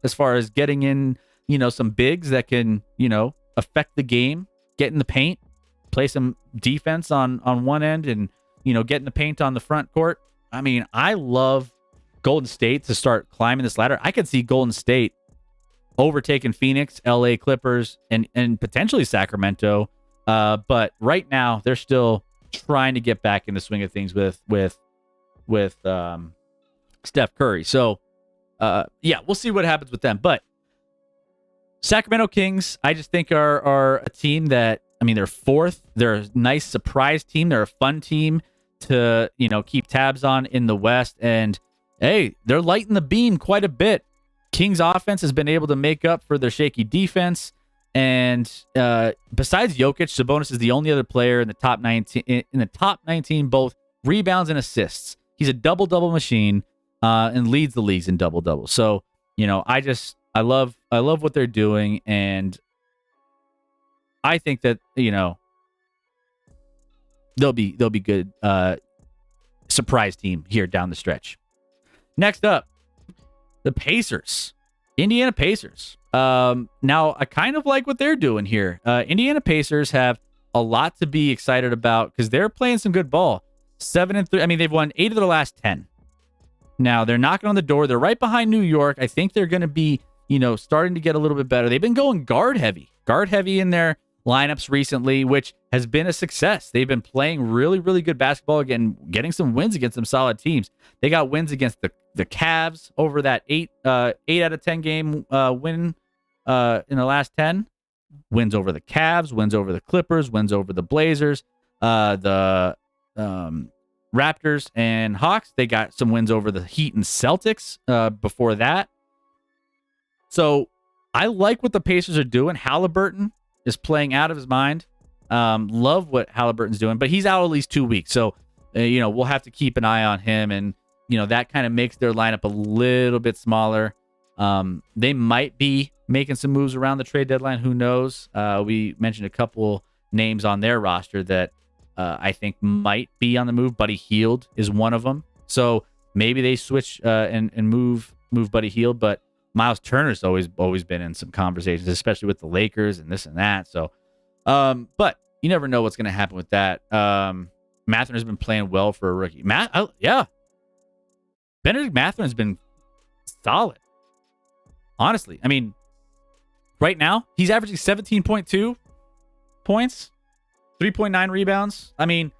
as far as getting in, some bigs that can, affect the game, get in the paint, play some defense on one end, and get in the paint on the front court. I mean, I love Golden State to start climbing this ladder. I could see Golden State overtaking Phoenix, LA Clippers, and potentially Sacramento. But right now, they're still trying to get back in the swing of things with Steph Curry. So yeah, we'll see what happens with them. But Sacramento Kings, I just think are a team that, I mean, they're fourth. They're a nice surprise team. They're a fun team to, keep tabs on in the West. And hey, they're lighting the beam quite a bit. Kings offense has been able to make up for their shaky defense. And besides Jokic, Sabonis is the only other player in the top 19, both rebounds and assists. He's a double-double machine and leads the leagues in double-double. So, I love what they're doing, and I think that, they'll be good surprise team here down the stretch. Next up, the Pacers. Indiana Pacers. Now, I kind of like what they're doing here. Indiana Pacers have a lot to be excited about because they're playing some good ball. 7-3. I mean, they've won 8 of their last 10. Now, they're knocking on the door. They're right behind New York. I think they're going to be, starting to get a little bit better. They've been going guard heavy in their lineups recently, which has been a success. They've been playing really, really good basketball, again, getting some wins against some solid teams. They got wins against the Cavs over that 8 out of 10 game win in the last 10. Wins over the Cavs, wins over the Clippers, wins over the Blazers, the Raptors and Hawks. They got some wins over the Heat and Celtics before that. So I like what the Pacers are doing. Halliburton is playing out of his mind. Love what Halliburton's doing, but he's out at least 2 weeks. So, we'll have to keep an eye on him. And, that kind of makes their lineup a little bit smaller. They might be making some moves around the trade deadline. Who knows? We mentioned a couple names on their roster that I think might be on the move. Buddy Hield is one of them. So maybe they switch and move Buddy Hield, but Miles Turner's always been in some conversations, especially with the Lakers and this and that. So, but you never know what's going to happen with that. Mathurin has been playing well for a rookie. Benedict Mathurin has been solid. Honestly, I mean, right now he's averaging 17.2 points, 3.9 rebounds. I mean,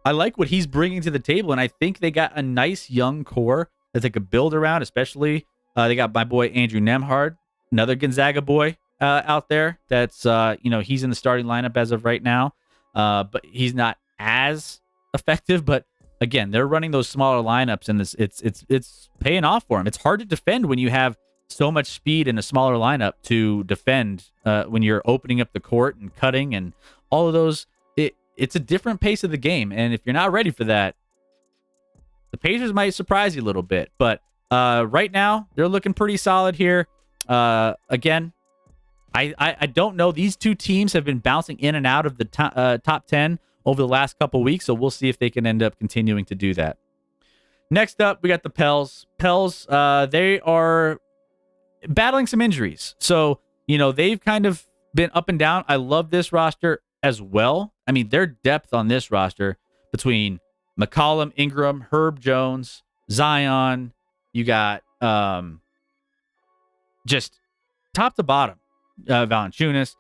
I like what he's bringing to the table, and I think they got a nice young core that they could build around, especially they got my boy Andrew Nembhard, another Gonzaga boy out there. That's he's in the starting lineup as of right now, but he's not as effective. But again, they're running those smaller lineups, and it's paying off for him. It's hard to defend when you have so much speed in a smaller lineup to defend when you're opening up the court and cutting and all of those. It's a different pace of the game, and if you're not ready for that, the Pacers might surprise you a little bit. But right now, they're looking pretty solid here. Again, I don't know. These two teams have been bouncing in and out of the top 10 over the last couple weeks, so we'll see if they can end up continuing to do that. Next up, we got the Pels. Pels, they are battling some injuries. So, they've kind of been up and down. I love this roster as well. I mean, their depth on this roster between McCollum, Ingram, Herb Jones, Zion, you got just top to bottom, Valanciunas.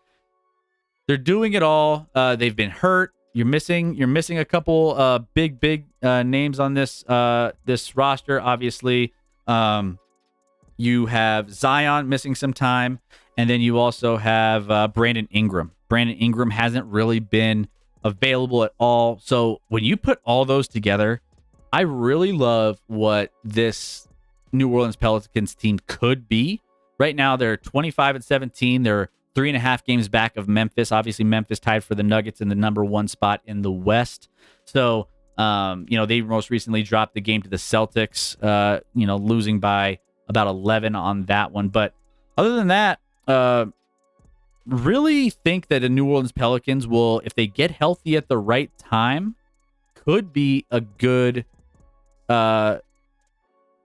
They're doing it all. They've been hurt. You're missing a couple big names on this roster. Obviously, you have Zion missing some time, and then you also have Brandon Ingram. Brandon Ingram hasn't really been available at all. So when you put all those together, I really love what this New Orleans Pelicans team could be. Right now, they're 25-17. They're 3.5 games back of Memphis. Obviously, Memphis tied for the Nuggets in the number 1 spot in the West. So, they most recently dropped the game to the Celtics, losing by about 11 on that one. But other than that, really think that the New Orleans Pelicans will, if they get healthy at the right time, could be good for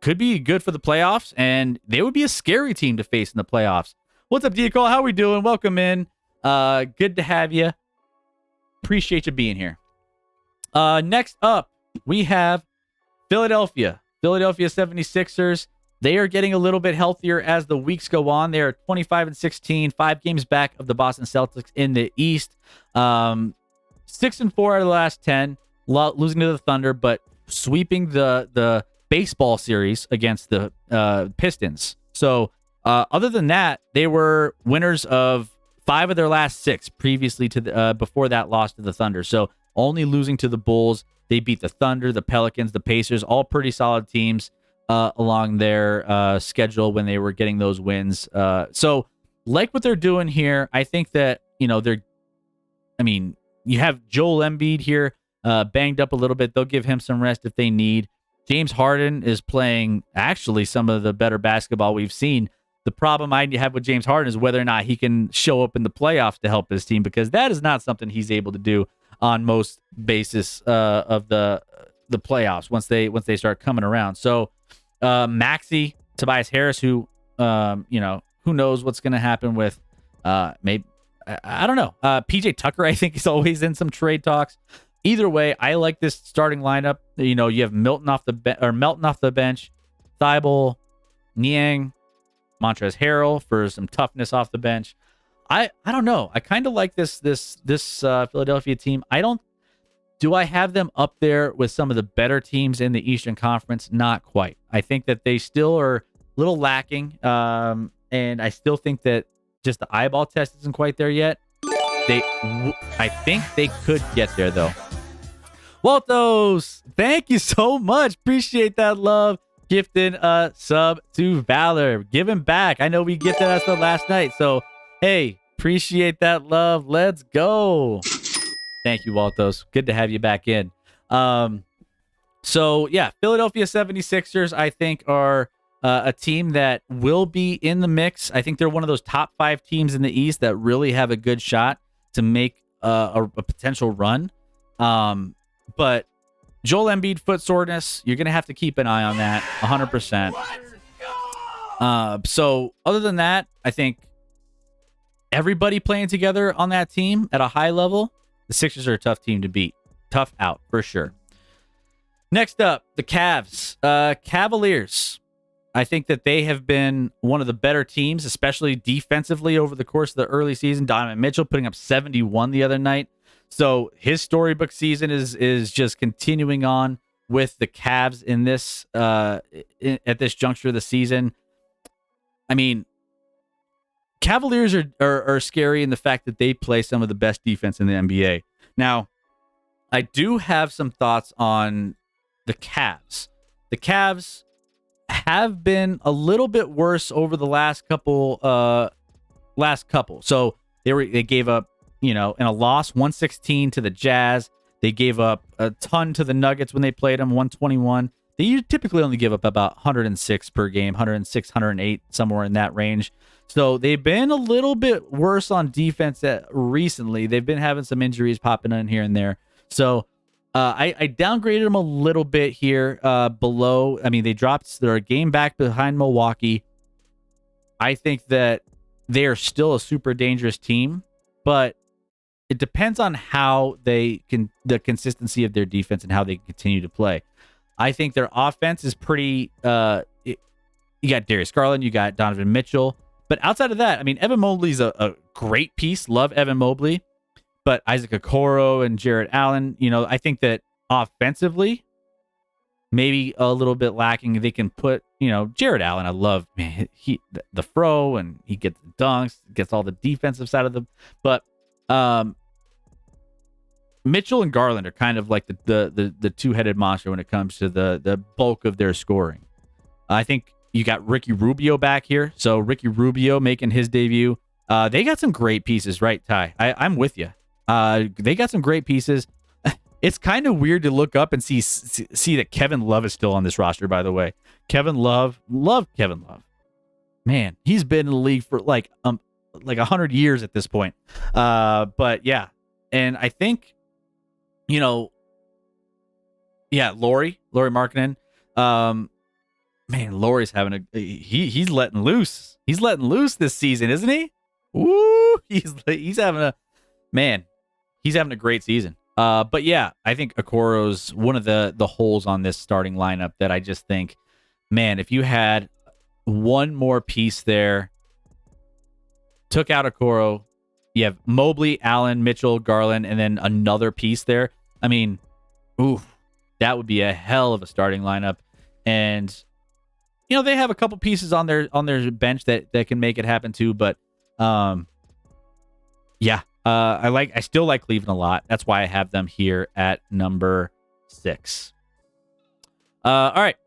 the playoffs, and they would be a scary team to face in the playoffs. What's up, Deacol? How we doing? Welcome in. Good to have you. Appreciate you being here. Next up, we have Philadelphia 76ers. They are getting a little bit healthier as the weeks go on. They are 25-16, 5 games back of the Boston Celtics in the East. 6-4 out of the last 10, losing to the Thunder, but sweeping the baseball series against the Pistons. So other than that, they were winners of 5 of their last 6 previously to the before that loss to the Thunder. So only losing to the Bulls. They beat the Thunder, the Pelicans, the Pacers, all pretty solid teams along their schedule when they were getting those wins. So like what they're doing here, I think that, you have Joel Embiid here banged up a little bit. They'll give him some rest if they need. James Harden is playing actually some of the better basketball we've seen. The problem I have with James Harden is whether or not he can show up in the playoffs to help his team, because that is not something he's able to do on most basis of the playoffs once they start coming around. So Maxey, Tobias Harris, who who knows what's going to happen with maybe I don't know. PJ Tucker, I think, is always in some trade talks. Either way, I like this starting lineup. You have Melton off the bench, Thibault, Niang, Montrezl Harrell for some toughness off the bench. I don't know. I kind of like this Philadelphia team. Do I have them up there with some of the better teams in the Eastern Conference? Not quite. I think that they still are a little lacking, and I still think that just the eyeball test isn't quite there yet. I think they could get there though. Waltos, thank you so much. Appreciate that love. Gifting a sub to Valor. Giving back. I know we gifted us the last night, so hey, appreciate that love. Let's go. Thank you, Waltos. Good to have you back in. So yeah, Philadelphia 76ers, I think, are a team that will be in the mix. I think they're one of those top 5 teams in the East that really have a good shot to make a potential run. But Joel Embiid foot soreness, you're going to have to keep an eye on that 100%. So other than that, I think everybody playing together on that team at a high level, the Sixers are a tough team to beat. Tough out for sure. Next up, the Cavs. Cavaliers. I think that they have been one of the better teams, especially defensively over the course of the early season. Donovan Mitchell putting up 71 the other night. So his storybook season is just continuing on with the Cavs in this at this juncture of the season. I mean, Cavaliers are scary in the fact that they play some of the best defense in the NBA. Now, I do have some thoughts on the Cavs. The Cavs have been a little bit worse over the last couple. So they gave up, in a loss, 116 to the Jazz. They gave up a ton to the Nuggets when they played them, 121. They typically only give up about 106 per game, 106, 108, somewhere in that range. So they've been a little bit worse on defense recently. They've been having some injuries popping in here and there. So I downgraded them a little bit here below. I mean, they're a game back behind Milwaukee. I think that they are still a super dangerous team, but it depends on how the consistency of their defense and how they continue to play. I think their offense is pretty. You got Darius Garland, you got Donovan Mitchell, but outside of that, I mean, Evan Mobley's a great piece. Love Evan Mobley. But Isaac Okoro and Jarrett Allen, I think that offensively, maybe a little bit lacking. They can put, Jarrett Allen, I love, man, the fro, and he gets the dunks, gets all the defensive side of them. But Mitchell and Garland are kind of like the two-headed monster when it comes to the bulk of their scoring. I think you got Ricky Rubio back here. So Ricky Rubio making his debut. They got some great pieces, right, Ty? I'm with you. They got some great pieces. It's kind of weird to look up and see that Kevin Love is still on this roster, by the way. Kevin Love. Love Kevin Love. Man, he's been in the league for like 100 years at this point. But yeah. And I think, Lauri Markkanen. Man, Lauri's having he's letting loose. He's letting loose this season, isn't he? Woo! He's having a great season. But yeah, I think Okoro's one of the holes on this starting lineup that I just think, man, if you had one more piece there, took out Okoro, you have Mobley, Allen, Mitchell, Garland, and then another piece there. I mean, that would be a hell of a starting lineup. And they have a couple pieces on their bench that can make it happen too, but I still like Cleveland a lot. That's why I have them here at number 6. All right.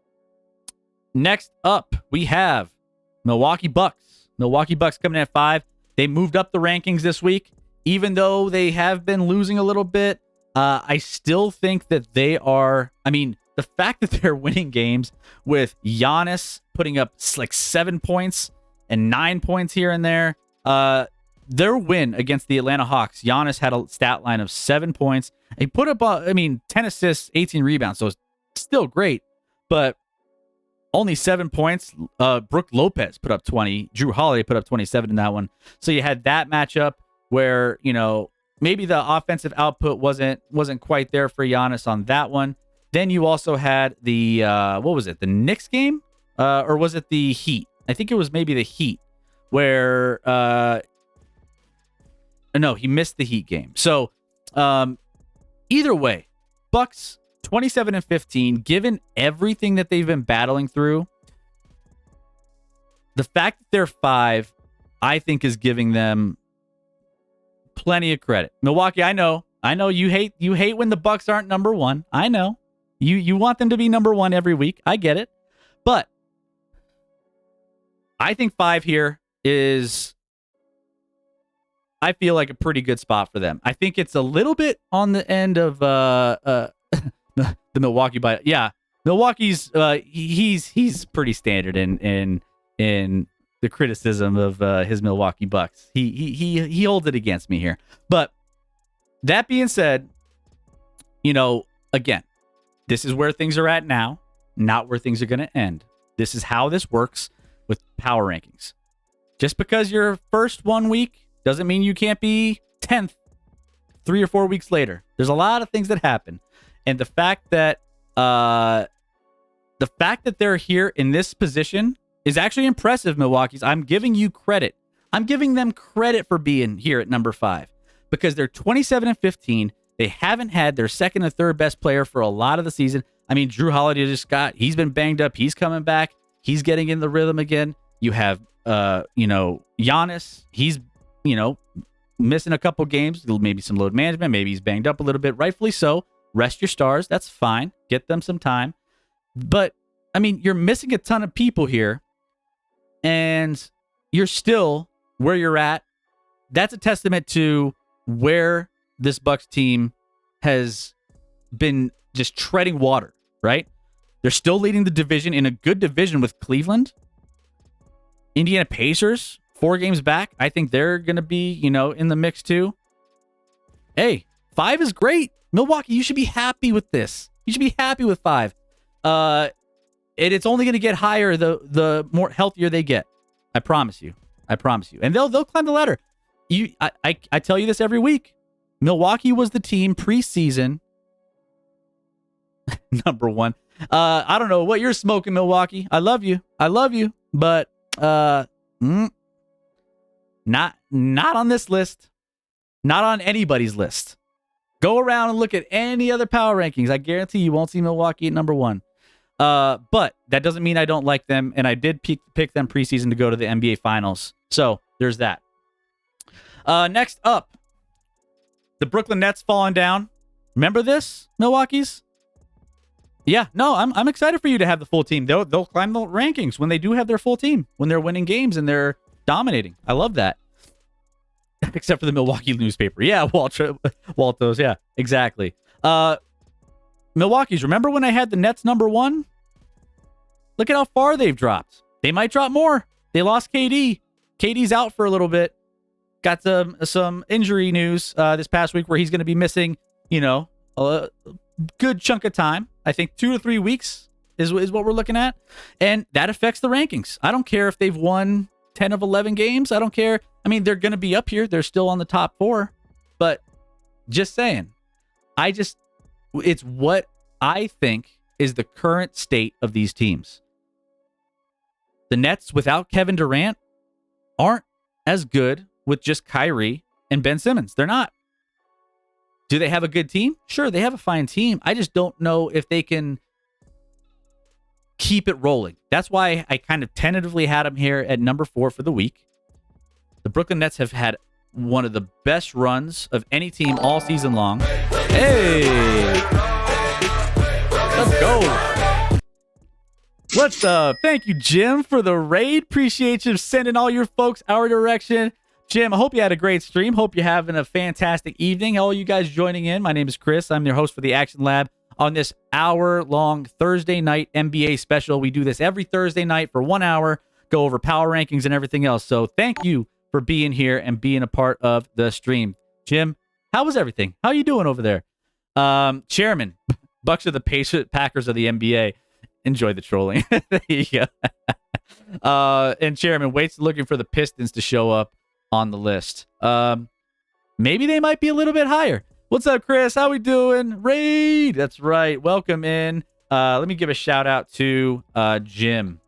Next up, we have Milwaukee Bucks. Milwaukee Bucks coming in at 5. They moved up the rankings this week, even though they have been losing a little bit. I still think that they are. I mean, the fact that they're winning games with Giannis putting up like 7 points and 9 points here and there. Their win against the Atlanta Hawks, Giannis had a stat line of 7 points. He put up, 10 assists, 18 rebounds, so it's still great. But only 7 points. Brook Lopez put up 20. Drew Holiday put up 27 in that one. So you had that matchup where, maybe the offensive output wasn't quite there for Giannis on that one. Then you also had the, the Knicks game? Or was it the Heat? I think it was maybe the Heat where, no, he missed the Heat game. So either way, Bucks 27-15, given everything that they've been battling through, the fact that they're 5, I think is giving them plenty of credit. Milwaukee, I know you hate when the Bucks aren't number 1. I know. You want them to be number 1 every week. I get it. But I think 5 here is, I feel like, a pretty good spot for them. I think it's a little bit on the end of the Milwaukee, but yeah, Milwaukee's he's pretty standard in the criticism of his Milwaukee Bucks. He holds it against me here. But that being said, again, this is where things are at now, not where things are going to end. This is how this works with power rankings. Just because you're first 1 week doesn't mean you can't be 10th 3 or 4 weeks later. There's a lot of things that happen. And the fact that they're here in this position is actually impressive, Milwaukee's. I'm giving you credit. I'm giving them credit for being here at number 5 because they're 27-15. They haven't had their second and third best player for a lot of the season. I mean, Drew Holiday he's been banged up. He's coming back. He's getting in the rhythm again. You have, Giannis. He's, missing a couple games, maybe some load management. Maybe he's banged up a little bit. Rightfully so. Rest your stars. That's fine. Get them some time. But, I mean, you're missing a ton of people here, and you're still where you're at. That's a testament to where this Bucks team has been just treading water, right? They're still leading the division in a good division with Cleveland. Indiana Pacers, 4 games back. I think they're going to be, in the mix too. Hey, 5 is great. Milwaukee, you should be happy with this. You should be happy with 5. It's only going to get higher the more healthier they get. I promise you. And they'll climb the ladder. I tell you this every week. Milwaukee was the team preseason number 1. I don't know what you're smoking, Milwaukee. I love you, but not on this list. Not on anybody's list. Go around and look at any other power rankings. I guarantee you won't see Milwaukee at number 1. But that doesn't mean I don't like them, and I did pick them preseason to go to the NBA Finals. So there's that. Next up, the Brooklyn Nets falling down. Remember this, Milwaukee's? Yeah, no, I'm excited for you to have the full team. They'll climb the rankings when they do have their full team, when they're winning games and they're dominating. I love that. Except for the Milwaukee newspaper. Yeah, Waltos. Yeah, exactly. Milwaukee's, remember when I had the Nets number 1? Look at how far they've dropped. They might drop more. They lost KD. KD's out for a little bit. Got some injury news this past week where he's going to be missing, a good chunk of time. I think 2 to 3 weeks is what we're looking at. And that affects the rankings. I don't care if they've won 10 of 11 games. I don't care. I mean, they're going to be up here. They're still on the top 4. But just saying, it's what I think is the current state of these teams. The Nets without Kevin Durant aren't as good with just Kyrie and Ben Simmons. They're not. Do they have a good team? Sure, they have a fine team. I just don't know if they can keep it rolling. That's why I kind of tentatively had them here at number 4 for the week. The Brooklyn Nets have had one of the best runs of any team all season long. Hey! Let's go! What's up? Thank you, Jim, for the raid. Appreciate you sending all your folks our direction. Jim, I hope you had a great stream. Hope you're having a fantastic evening. All you guys joining in. My name is Chris. I'm your host for the Action Lab on this hour-long Thursday night NBA special. We do this every Thursday night for 1 hour, go over power rankings and everything else. So thank you for being here and being a part of the stream. Jim, how was everything? How you doing over there? Chairman, Bucks are the Packers of the NBA. Enjoy the trolling. There you go. And Chairman waits looking for the Pistons to show up on the list. Maybe they might be a little bit higher. What's up, Chris? How we doing? Raid. That's right. Welcome in. Let me give a shout out to Jim.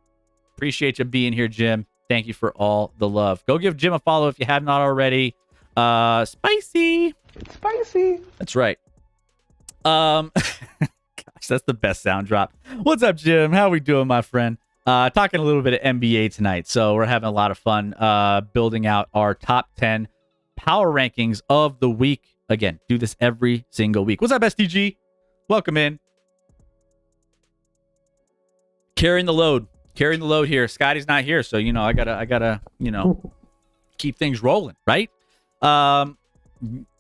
Appreciate you being here, Jim. Thank you for all the love. Go give Jim a follow if you have not already. Spicy. It's spicy. That's right. Gosh, that's the best sound drop. What's up, Jim? How we doing, my friend? Talking a little bit of NBA tonight. So we're having a lot of fun building out our top 10 power rankings of the week. Again, do this every single week. What's up, STG? Welcome in. Carrying the load here. Scotty's not here, so I gotta keep things rolling, right?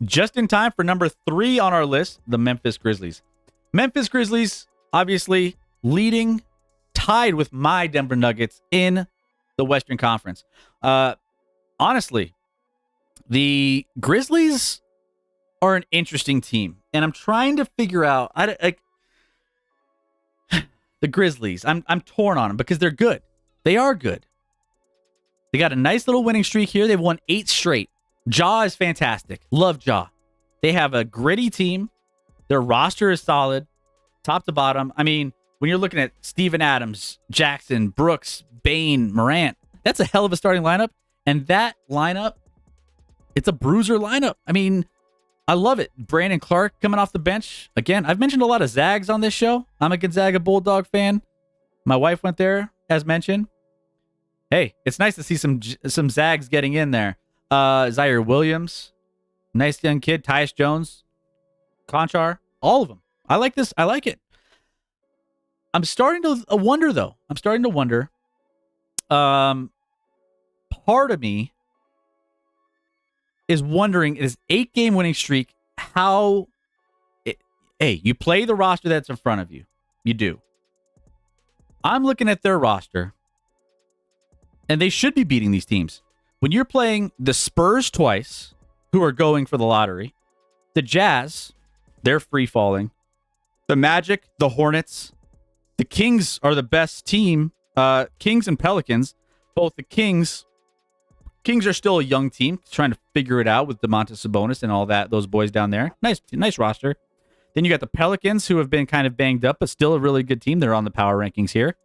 Just in time for number 3 on our list, the Memphis Grizzlies. Memphis Grizzlies, obviously leading, tied with my Denver Nuggets in the Western Conference. Honestly, the Grizzlies are an interesting team, and I'm trying to figure out. The Grizzlies, I'm torn on them because they're good. They are good. They got a nice little winning streak here. They've won 8 straight. Ja is fantastic. Love Ja. They have a gritty team. Their roster is solid, top to bottom. I mean, when you're looking at Steven Adams, Jackson, Brooks, Bane, Morant, that's a hell of a starting lineup. And that lineup, it's a bruiser lineup. I mean, I love it. Brandon Clark coming off the bench. Again, I've mentioned a lot of Zags on this show. I'm a Gonzaga Bulldog fan. My wife went there, as mentioned. Hey, it's nice to see some Zags getting in there. Zaire Williams, nice young kid. Tyus Jones, Conchar, all of them. I like this. I like it. I'm starting to wonder, though. Part of me is wondering, is 8-game winning streak, you play the roster that's in front of you. You do. I'm looking at their roster, and they should be beating these teams. When you're playing the Spurs twice, who are going for the lottery, the Jazz, they're free falling, the Magic, the Hornets, the Kings are the best team, Kings and Pelicans, both the Kings are still a young team trying to figure it out with Domantas Sabonis and all that, those boys down there. Nice roster. Then you got the Pelicans, who have been kind of banged up, but still a really good team. They're on the power rankings here.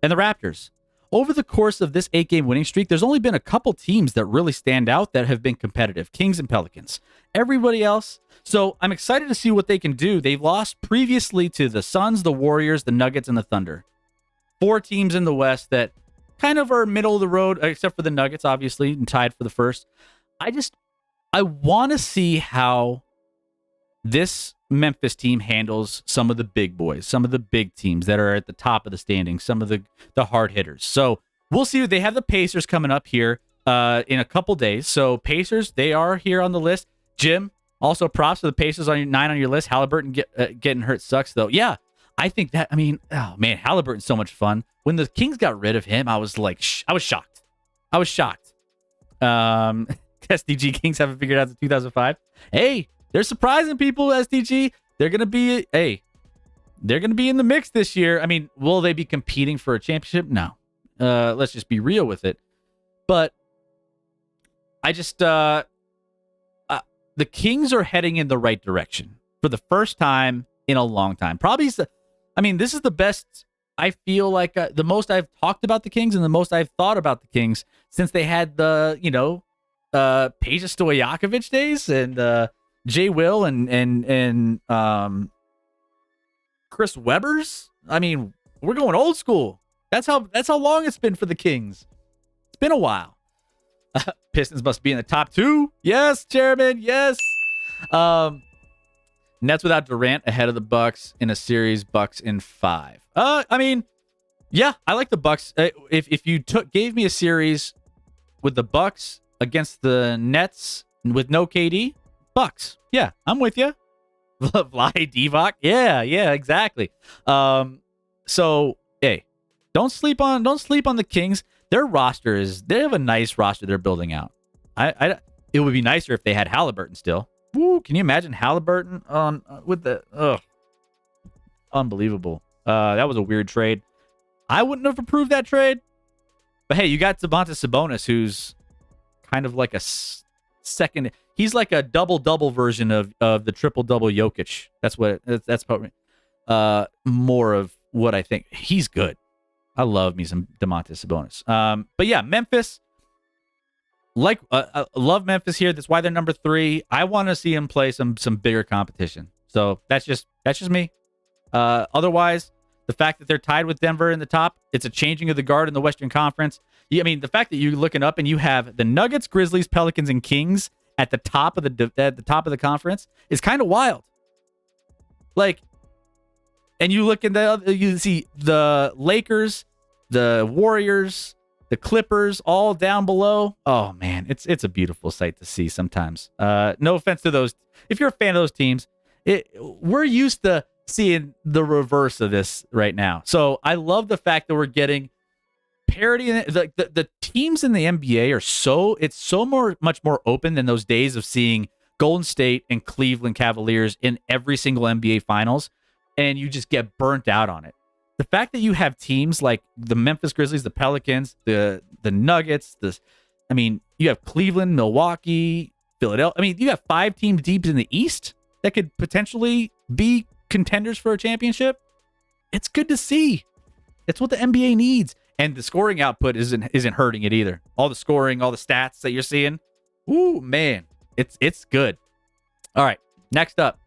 And the Raptors. Over the course of this 8-game winning streak, there's only been a couple teams that really stand out that have been competitive. Kings and Pelicans. Everybody else. So I'm excited to see what they can do. They've lost previously to the Suns, the Warriors, the Nuggets, and the Thunder. 4 teams in the West that kind of are middle of the road, except for the Nuggets, obviously, and tied for the first. I want to see how this Memphis team handles some of the big boys, some of the big teams that are at the top of the standings, some of the hard hitters. So we'll see. They have the Pacers coming up here in a couple days. So Pacers, they are here on the list. Jim, also props to the Pacers on your 9 on your list. Halliburton getting hurt sucks, though. Yeah, I think that, oh man, Halliburton's so much fun. When the Kings got rid of him, I was like, I was shocked. SDG Kings haven't figured out the 2005. Hey, they're surprising people, SDG. They're going to be in the mix this year. I mean, will they be competing for a championship? No. Let's just be real with it. But I just, the Kings are heading in the right direction for the first time in a long time. Probably, this is the best, I feel like, the most I've talked about the Kings and the most I've thought about the Kings since they had the, Peja Stojakovic days and Jay Will and Chris Webber's. We're going old school. That's how long it's been for the Kings. It's been a while. Pistons must be in the top 2. Yes, Chairman. Yes. Nets without Durant ahead of the Bucks in a series. Bucks in 5. I mean, yeah, I like the Bucks. If you gave me a series with the Bucks against the Nets with no KD, Bucks. Yeah, I'm with you. Vlade Divac. Yeah, exactly. So hey, don't sleep on the Kings. Their roster they have a nice roster they're building out. It would be nicer if they had Halliburton still. Woo, can you imagine Halliburton on with the unbelievable. That was a weird trade. I wouldn't have approved that trade. But hey, you got Domantas Sabonis, who's kind of like a second. He's like a double-double version of the triple-double Jokic. That's probably more of what I think. He's good. I love me some Domantas Sabonis. But yeah, Memphis. I love Memphis here. That's why they're number 3. I want to see him play some bigger competition. So that's just me. Otherwise, the fact that they're tied with Denver in the top, it's a changing of the guard in the Western Conference. I mean, the fact that you're looking up and you have the Nuggets, Grizzlies, Pelicans, and Kings at the top of the conference is kind of wild. Like, and you look at you see the Lakers, the Warriors, the Clippers all down below. Oh man, it's a beautiful sight to see sometimes. No offense to those. If you're a fan of those teams, we're used to seeing the reverse of this right now. So I love the fact that we're getting parity. The teams in the NBA are much more open than those days of seeing Golden State and Cleveland Cavaliers in every single NBA Finals, and you just get burnt out on it. The fact that you have teams like the Memphis Grizzlies, the Pelicans, the Nuggets, you have Cleveland, Milwaukee, Philadelphia. You have 5 teams deep in the East that could potentially be contenders for a championship. It's good to see. It's what the NBA needs. And the scoring output isn't hurting it either. All the scoring, all the stats that you're seeing. Ooh, man. It's good. All right. Next up.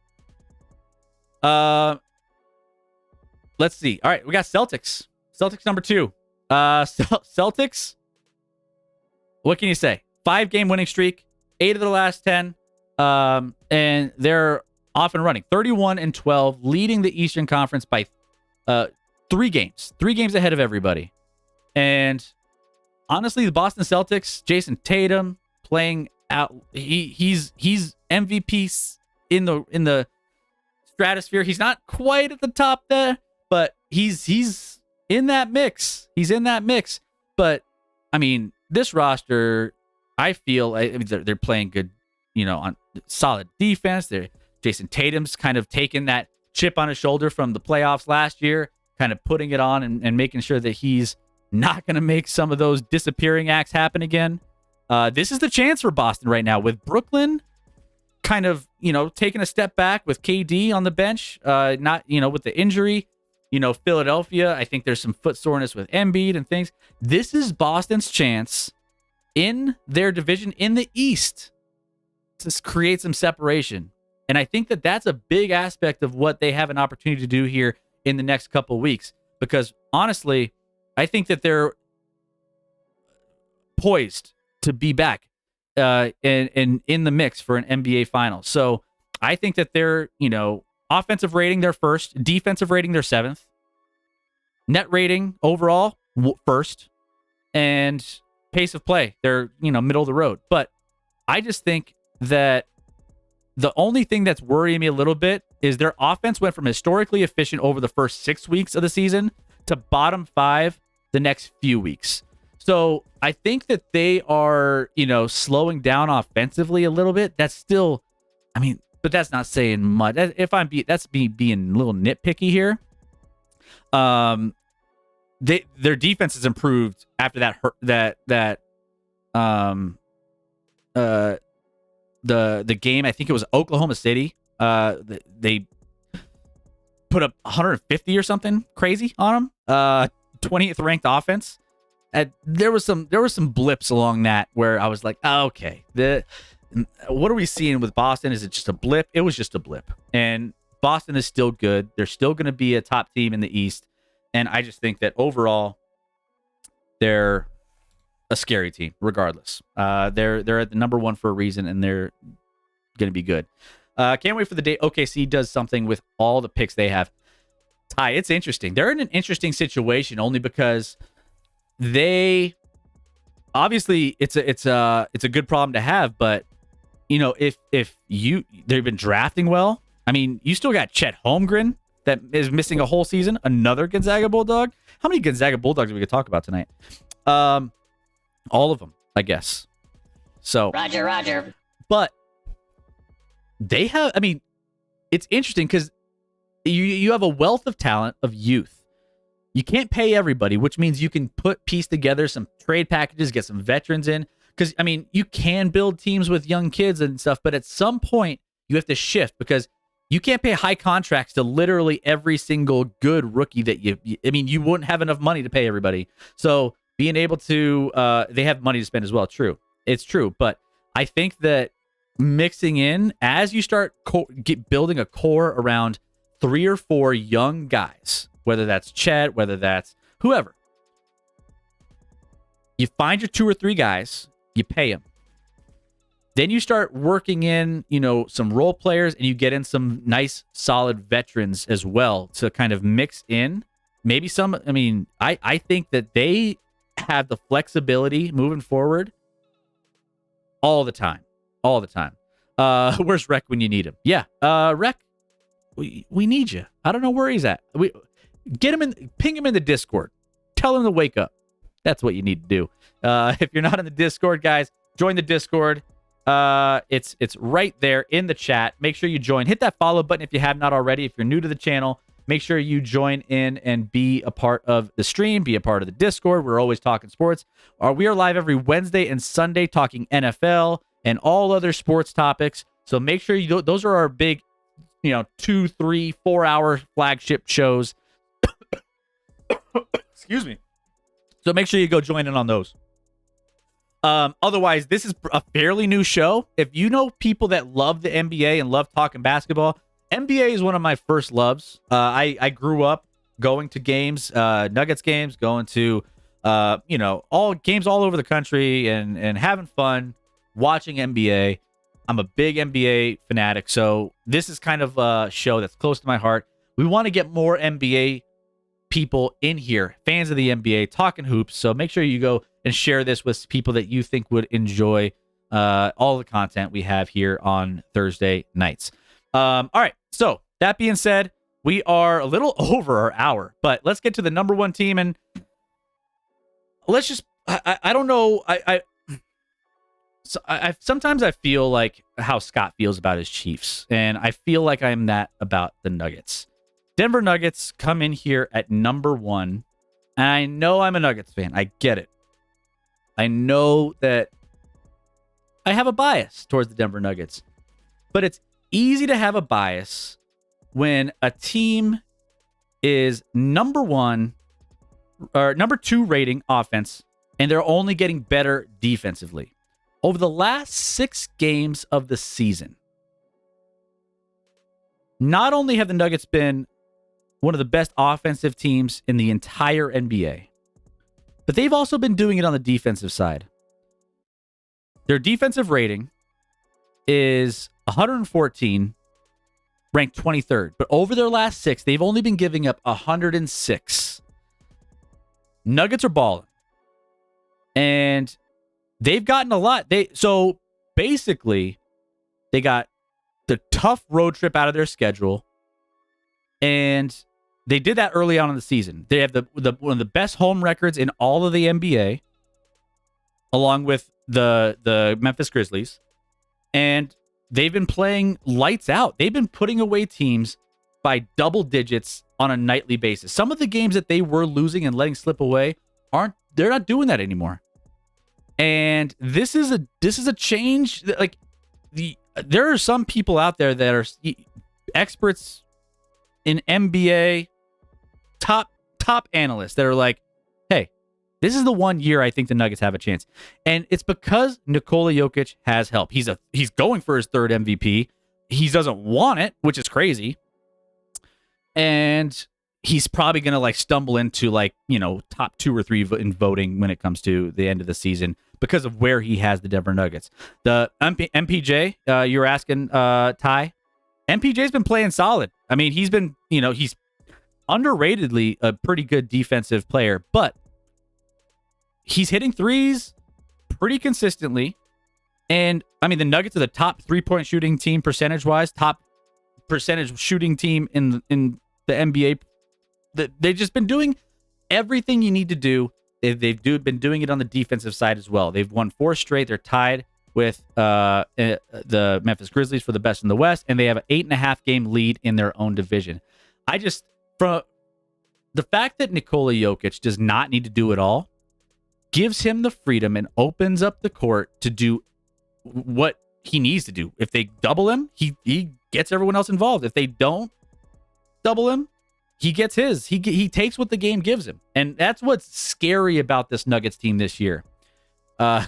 Let's see. All right, we got Celtics. Celtics number 2. Celtics. What can you say? 5-game winning streak, 8 of the last 10. And they're off and running. 31-12, leading the Eastern Conference by 3 games. 3 games ahead of everybody. And honestly, the Boston Celtics, Jason Tatum playing out. He's MVP in the stratosphere. He's not quite at the top there, but he's in that mix. He's in that mix. But this roster, I feel they're playing good, on solid defense. Jason Tatum's kind of taken that chip on his shoulder from the playoffs last year, kind of putting it on and making sure that he's not going to make some of those disappearing acts happen again. This is the chance for Boston right now with Brooklyn kind of, taking a step back with KD on the bench, not, with the injury. Philadelphia, I think there's some foot soreness with Embiid and things. This is Boston's chance in their division in the East to create some separation. And I think that that's a big aspect of what they have an opportunity to do here in the next couple of weeks. Because honestly, I think that they're poised to be back and in the mix for an NBA final. So I think that they're, offensive rating, they're first. Defensive rating, they're 7th. Net rating overall, first. And pace of play, they're, middle of the road. But I just think that the only thing that's worrying me a little bit is their offense went from historically efficient over the first 6 weeks of the season to bottom 5 the next few weeks. So I think that they are, slowing down offensively a little bit. That's still, but that's not saying much. That's me being a little nitpicky here. Their defense has improved after the game. I think it was Oklahoma City. They put up 150 or something crazy on them. 20th ranked offense. There was some blips along that where I was like, oh, okay, what are we seeing with Boston? Is it just a blip? It was just a blip. And Boston is still good. They're still going to be a top team in the East. And I just think that overall, they're a scary team, regardless. They're at the number one for a reason, and they're going to be good. Can't wait for the day OKC does something with all the picks they have. Ty, it's interesting. They're in an interesting situation only because they obviously it's a good problem to have, but you know, if they've been drafting well. I mean, you still got Chet Holmgren that is missing a whole season, another Gonzaga Bulldog. How many Gonzaga Bulldogs we could talk about tonight? All of them, I guess. So Roger. But they have, I mean, it's interesting because you have a wealth of talent of youth. You can't pay everybody, which means you can piece together some trade packages, get some veterans in. Because, I mean, you can build teams with young kids and stuff, but at some point you have to shift because you can't pay high contracts to literally every single good rookie that you wouldn't have enough money to pay everybody. So being able to, they have money to spend as well. True. It's true. But I think that mixing in as you start building a core around 3 or 4 young guys, whether that's Chet, whether that's whoever, you find your 2 or 3 guys, you pay them. Then you start working in, some role players, and you get in some nice, solid veterans as well to kind of mix in. Maybe some, I think that they have the flexibility moving forward all the time. All the time. Where's Rec when you need him? Yeah. Rec, we need you. I don't know where he's at. Ping him in the Discord. Tell him to wake up. That's what you need to do. If you're not in the Discord, guys, join the Discord. It's right there in the chat. Make sure you join. Hit that follow button if you have not already. If you're new to the channel, make sure you join in and be a part of the stream, be a part of the Discord. We're always talking sports. We are live every Wednesday and Sunday talking NFL and all other sports topics. So make sure those are our big, 2, 3, 4 hour flagship shows. Excuse me. So make sure you go join in on those. Otherwise, this is a fairly new show. If you know people that love the NBA and love talking basketball, NBA is one of my first loves. I grew up going to games, Nuggets games, going to, all games all over the country and having fun watching NBA. I'm a big NBA fanatic, so this is kind of a show that's close to my heart. We want to get more NBA people in here, fans of the NBA, talking hoops. So make sure you go and share this with people that you think would enjoy all the content we have here on Thursday nights. All right. So that being said, we are a little over our hour, but let's get to the number one team. And let's just, I don't know. I sometimes I feel like how Scott feels about his Chiefs, and I feel like I'm that about the Nuggets. Denver Nuggets come in here at number one, and I know I'm a Nuggets fan. I get it. I know that I have a bias towards the Denver Nuggets, but it's easy to have a bias when a team is number one or number 2 rating offense, and they're only getting better defensively. Over the last 6 games of the season, not only have the Nuggets been one of the best offensive teams in the entire NBA, but they've also been doing it on the defensive side. Their defensive rating is 114, ranked 23rd. But over their last 6, they've only been giving up 106. Nuggets are balling. And they've gotten a lot. So basically, they got the tough road trip out of their schedule. And they did that early on in the season. They have one of the best home records in all of the NBA, along with the Memphis Grizzlies. And they've been playing lights out. They've been putting away teams by double digits on a nightly basis. Some of the games that they were losing and letting slip away they're not doing that anymore. And this is a change. Like there are some people out there that are experts in NBA, top analysts that are like, hey, this is the one year I think the Nuggets have a chance. And it's because Nikola Jokic has help. He's going for his 3rd MVP. He doesn't want it, which is crazy. And he's probably going to like stumble into like, top 2 or 3 in voting when it comes to the end of the season because of where he has the Denver Nuggets. The MPJ, you're asking, Ty. MPJ's been playing solid. I mean, he's been, he's underratedly a pretty good defensive player, but he's hitting threes pretty consistently. And I mean, the Nuggets are the top 3-point shooting team percentage-wise, top percentage shooting team in the NBA. They've just been doing everything you need to do. They've been doing it on the defensive side as well. They've won 4 straight. They're tied with the Memphis Grizzlies for the best in the West, and they have an 8.5 game lead in their own division. From the fact that Nikola Jokic does not need to do it all gives him the freedom and opens up the court to do what he needs to do. If they double him, he gets everyone else involved. If they don't double him, he gets his. He takes what the game gives him. And that's what's scary about this Nuggets team this year.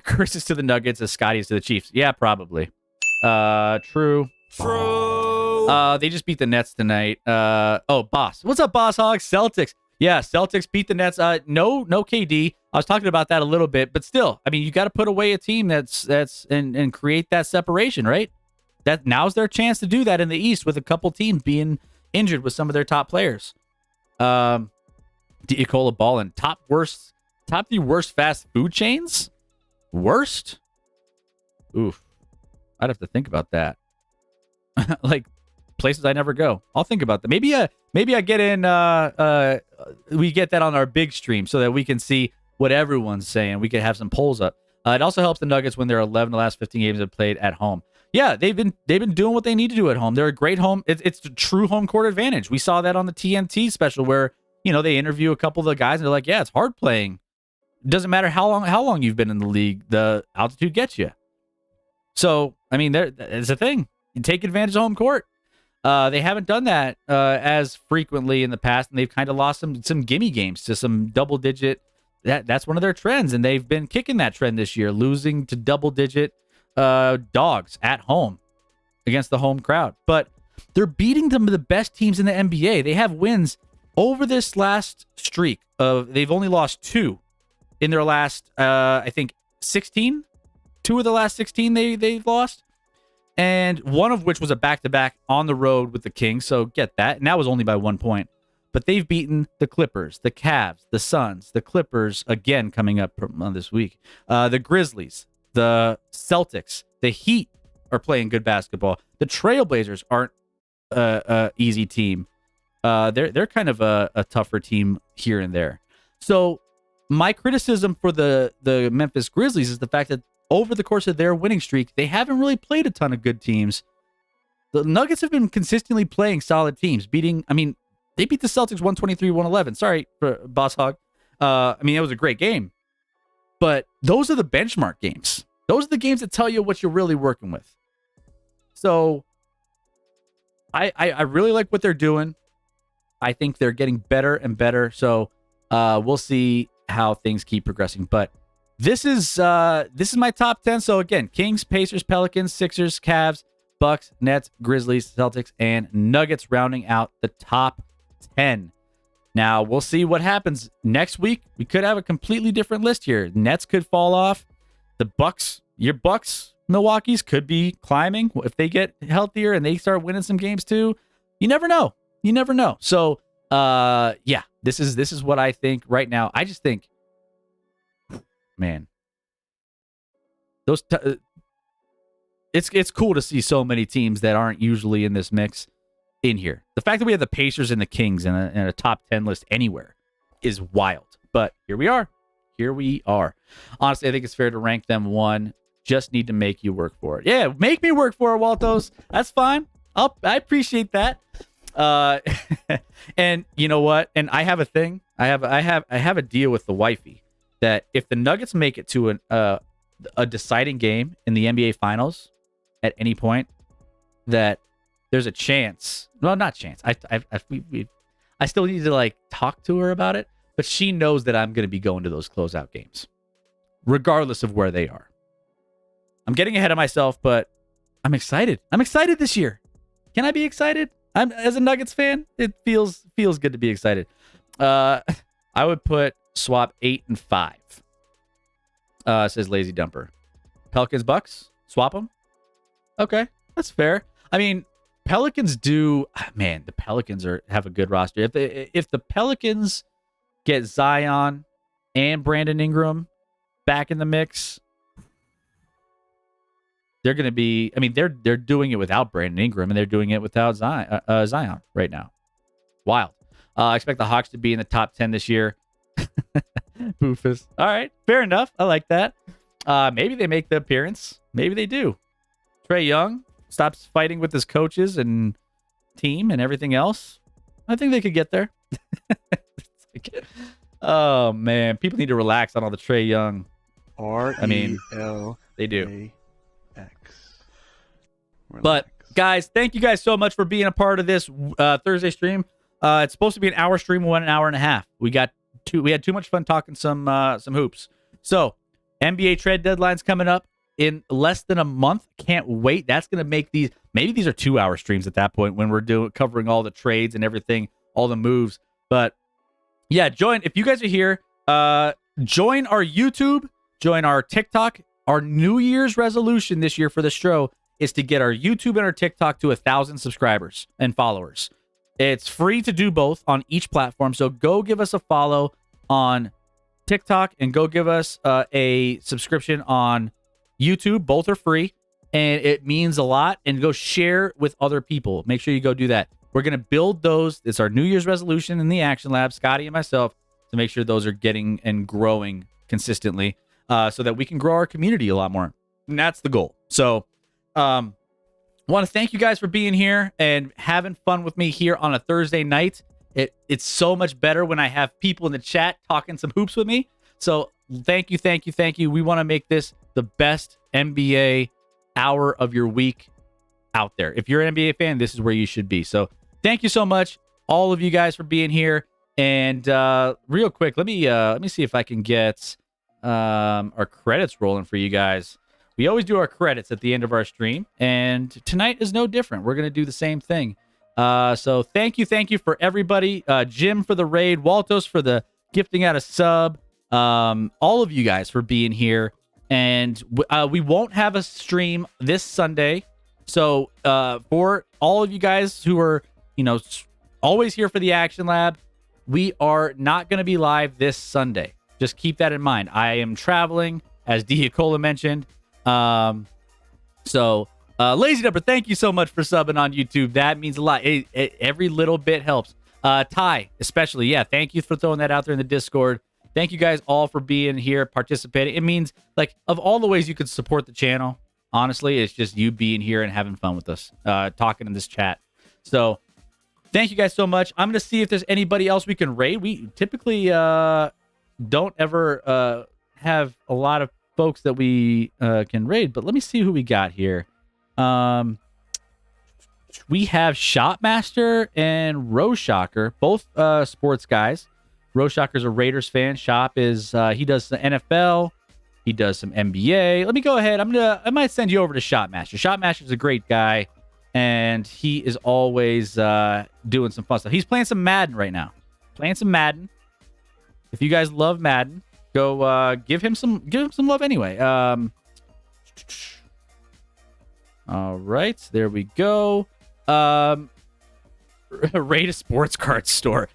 Chris is to the Nuggets as Scotty is to the Chiefs. Yeah, probably. True. They just beat the Nets tonight. Boss. What's up, Boss Hogs? Celtics. Yeah, Celtics beat the Nets. No KD. I was talking about that a little bit, but still, I mean, you got to put away a team that's and create that separation, right? That now's their chance to do that in the East with a couple teams being injured with some of their top players. Nicola Ballin, top 3 worst fast food chains. Worst? Oof. I'd have to think about that. Like places I never go. I'll think about that. Maybe I get in we get that on our big stream so that we can see what everyone's saying. We can have some polls up. It also helps the Nuggets when they're 11 the last 15 games they've played at home. Yeah, they've been doing what they need to do at home. They're a great home. It's a true home court advantage. We saw that on the TNT special where, they interview a couple of the guys and they're like, yeah, it's hard playing. Doesn't matter how long you've been in the league, the altitude gets you. So, I mean, it's a thing. You take advantage of home court. They haven't done that as frequently in the past, and they've kind of lost some gimme games to some double-digit. That's one of their trends, and they've been kicking that trend this year, losing to double-digit dogs at home against the home crowd. But they're beating some of the best teams in the NBA. They have wins over this last streak of they've only lost 2 in their last, I think, 16. 2 of the last 16 they've lost. And one of which was a back-to-back on the road with the Kings. So get that. And that was only by 1 point. But they've beaten the Clippers, the Cavs, the Suns, the Clippers, again, coming up this week. The Grizzlies, the Celtics, the Heat are playing good basketball. The Trailblazers aren't an easy team. They're kind of a tougher team here and there. So my criticism for the Memphis Grizzlies is the fact that over the course of their winning streak, they haven't really played a ton of good teams. The Nuggets have been consistently playing solid teams, they beat the Celtics 123-111. Sorry, Boss Hog. It was a great game. But those are the benchmark games. Those are the games that tell you what you're really working with. So I really like what they're doing. I think they're getting better and better. So we'll see how things keep progressing. But this is my top 10. So again, Kings, Pacers, Pelicans, Sixers, Cavs, Bucks, Nets, Grizzlies, Celtics, and Nuggets rounding out the top 10. Now, we'll see what happens next week. We could have a completely different list here. Nets could fall off. The Bucks, your Bucks, Milwaukee's could be climbing if they get healthier and they start winning some games too. You never know. So, this is what I think right now. I just think, man, it's cool to see so many teams that aren't usually in this mix in here. The fact that we have the Pacers and the Kings in a top 10 list anywhere is wild. But here we are. Honestly, I think it's fair to rank them 1. Just need to make you work for it. Yeah, make me work for it, Waltos. That's fine. I appreciate that. And you know what? And I have a thing. I have a deal with the wifey that if the Nuggets make it to a deciding game in the NBA Finals at any point, that there's a chance. Well, not chance. I still need to talk to her about it, but she knows that I'm going to be going to those closeout games, regardless of where they are. I'm getting ahead of myself, but I'm excited. I'm excited this year. Can I be excited? As a Nuggets fan, it feels good to be excited. I would put swap 8 and 5. Says Lazy Dumper. Pelicans, Bucks, swap them. Okay, that's fair. I mean, Pelicans do. Man, the Pelicans have a good roster. If the Pelicans get Zion and Brandon Ingram back in the mix, they're going to be. I mean, they're doing it without Brandon Ingram, and they're doing it without Zion right now. Wild. I expect the Hawks to be in the top 10 this year. Boofus. All right, fair enough. I like that. Maybe they make the appearance. Maybe they do. Trae Young stops fighting with his coaches and team and everything else. I think they could get there. Oh man, people need to relax on all the Trae Young. I mean, they do. Relax. But guys, thank you guys so much for being a part of this Thursday stream. It's supposed to be an hour stream, 1 hour and a half. We had too much fun talking some hoops. So NBA trade deadline's coming up in less than a month. Can't wait. That's gonna make these. Maybe these are 2-hour streams at that point when we're covering all the trades and everything, all the moves. But yeah, join if you guys are here. Join our YouTube, join our TikTok. Our New Year's resolution this year for the show is to get our YouTube and our TikTok to 1,000 subscribers and followers. It's free to do both on each platform. So go give us a follow on TikTok and go give us a subscription on YouTube. Both are free and it means a lot. And go share with other people. Make sure you go do that. We're going to build those. It's our New Year's resolution in the Action Lab, Scotty and myself, to make sure those are getting and growing consistently so that we can grow our community a lot more. And that's the goal. So, want to thank you guys for being here and having fun with me here on a Thursday night. It's so much better when I have people in the chat talking some hoops with me. So thank you. We want to make this the best NBA hour of your week out there. If you're an NBA fan, this is where you should be. So thank you so much, all of you guys, for being here. And real quick, let me see if I can get our credits rolling for you guys. We always do our credits at the end of our stream, and tonight is no different. We're going to do the same thing. So thank you for everybody. Jim for the raid, Waltos for the gifting out a sub, all of you guys for being here. And we won't have a stream this Sunday. So for all of you guys who are, always here for the Action Lab, we are not going to be live this Sunday. Just keep that in mind. I am traveling, as Diacola mentioned. Lazy Number, thank you so much for subbing on YouTube. That means a lot. Every little bit helps. Ty, especially, yeah, thank you for throwing that out there in the Discord. Thank you guys all for being here, participating. It means, of all the ways you could support the channel, honestly, it's just you being here and having fun with us, talking in this chat. So, thank you guys so much. I'm going to see if there's anybody else we can raid. We typically don't ever have a lot of folks that we can raid, but let me see who we got here. We have Shotmaster and Roshocker, both sports guys. Roshocker's a Raiders fan. Shop is he does the NFL, he does some NBA. Let me go ahead. I might send you over to Shotmaster. Shotmaster's a great guy, and he is always doing some fun stuff. He's playing some Madden right now. If you guys love Madden, go give him some love anyway. All right, there we go. Raid a sports card store.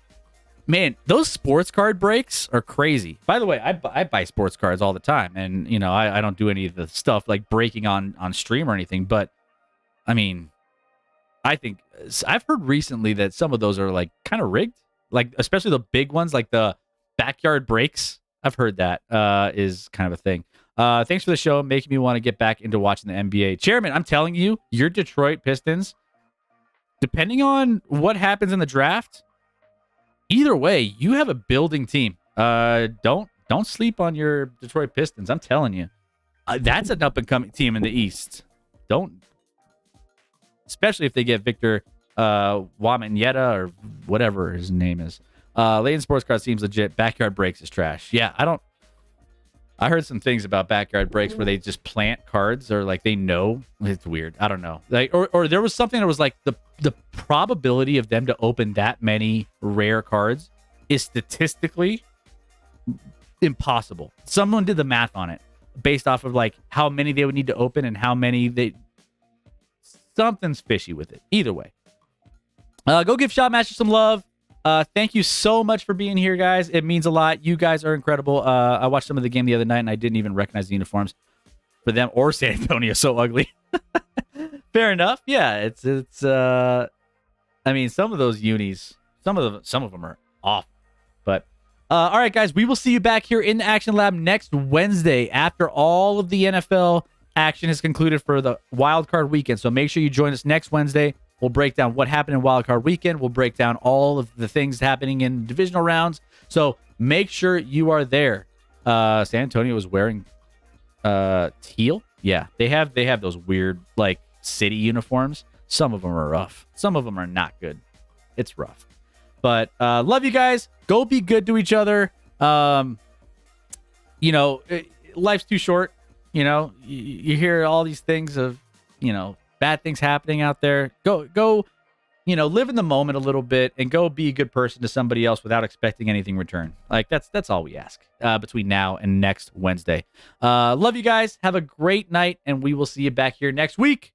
Man, those sports card breaks are crazy. By the way, I buy sports cards all the time, and I don't do any of the stuff like breaking on stream or anything. But I mean, I think I've heard recently that some of those are kind of rigged, especially the big ones, like the backyard breaks. I've heard that is kind of a thing. Thanks for the show, making me want to get back into watching the NBA. Chairman, I'm telling you, your Detroit Pistons, depending on what happens in the draft, either way, you have a building team. Don't sleep on your Detroit Pistons. I'm telling you, that's an up and coming team in the East. Especially if they get Victor Wembanyama or whatever his name is. Layton Sports Card seems legit. Backyard breaks is trash. Yeah, I heard some things about backyard breaks where they just plant cards, or like they know. It's weird. I don't know. Like, or there was something that was like the probability of them to open that many rare cards is statistically impossible. Someone did the math on it based off of like how many they would need to open and how many they. Something's fishy with it. Either way, go give Shotmaster some love. Thank you so much for being here, guys. It means a lot. You guys are incredible. I watched some of the game the other night, and I didn't even recognize the uniforms for them or San Antonio. So ugly. Fair enough. Yeah, it's. I mean, some of those unis, some of them are off. But all right, guys, we will see you back here in the Action Lab next Wednesday after all of the NFL action is concluded for the Wild Card Weekend. So make sure you join us next Wednesday. We'll break down what happened in Wild Card Weekend. We'll break down all of the things happening in divisional rounds. So make sure you are there. San Antonio is wearing teal. Yeah, they have those weird like city uniforms. Some of them are rough. Some of them are not good. It's rough. But love you guys. Go be good to each other. Life's too short. You hear all these things of, bad things happening out there. Go, live in the moment a little bit and go be a good person to somebody else without expecting anything in return. Like that's all we ask between now and next Wednesday. Love you guys. Have a great night, and we will see you back here next week.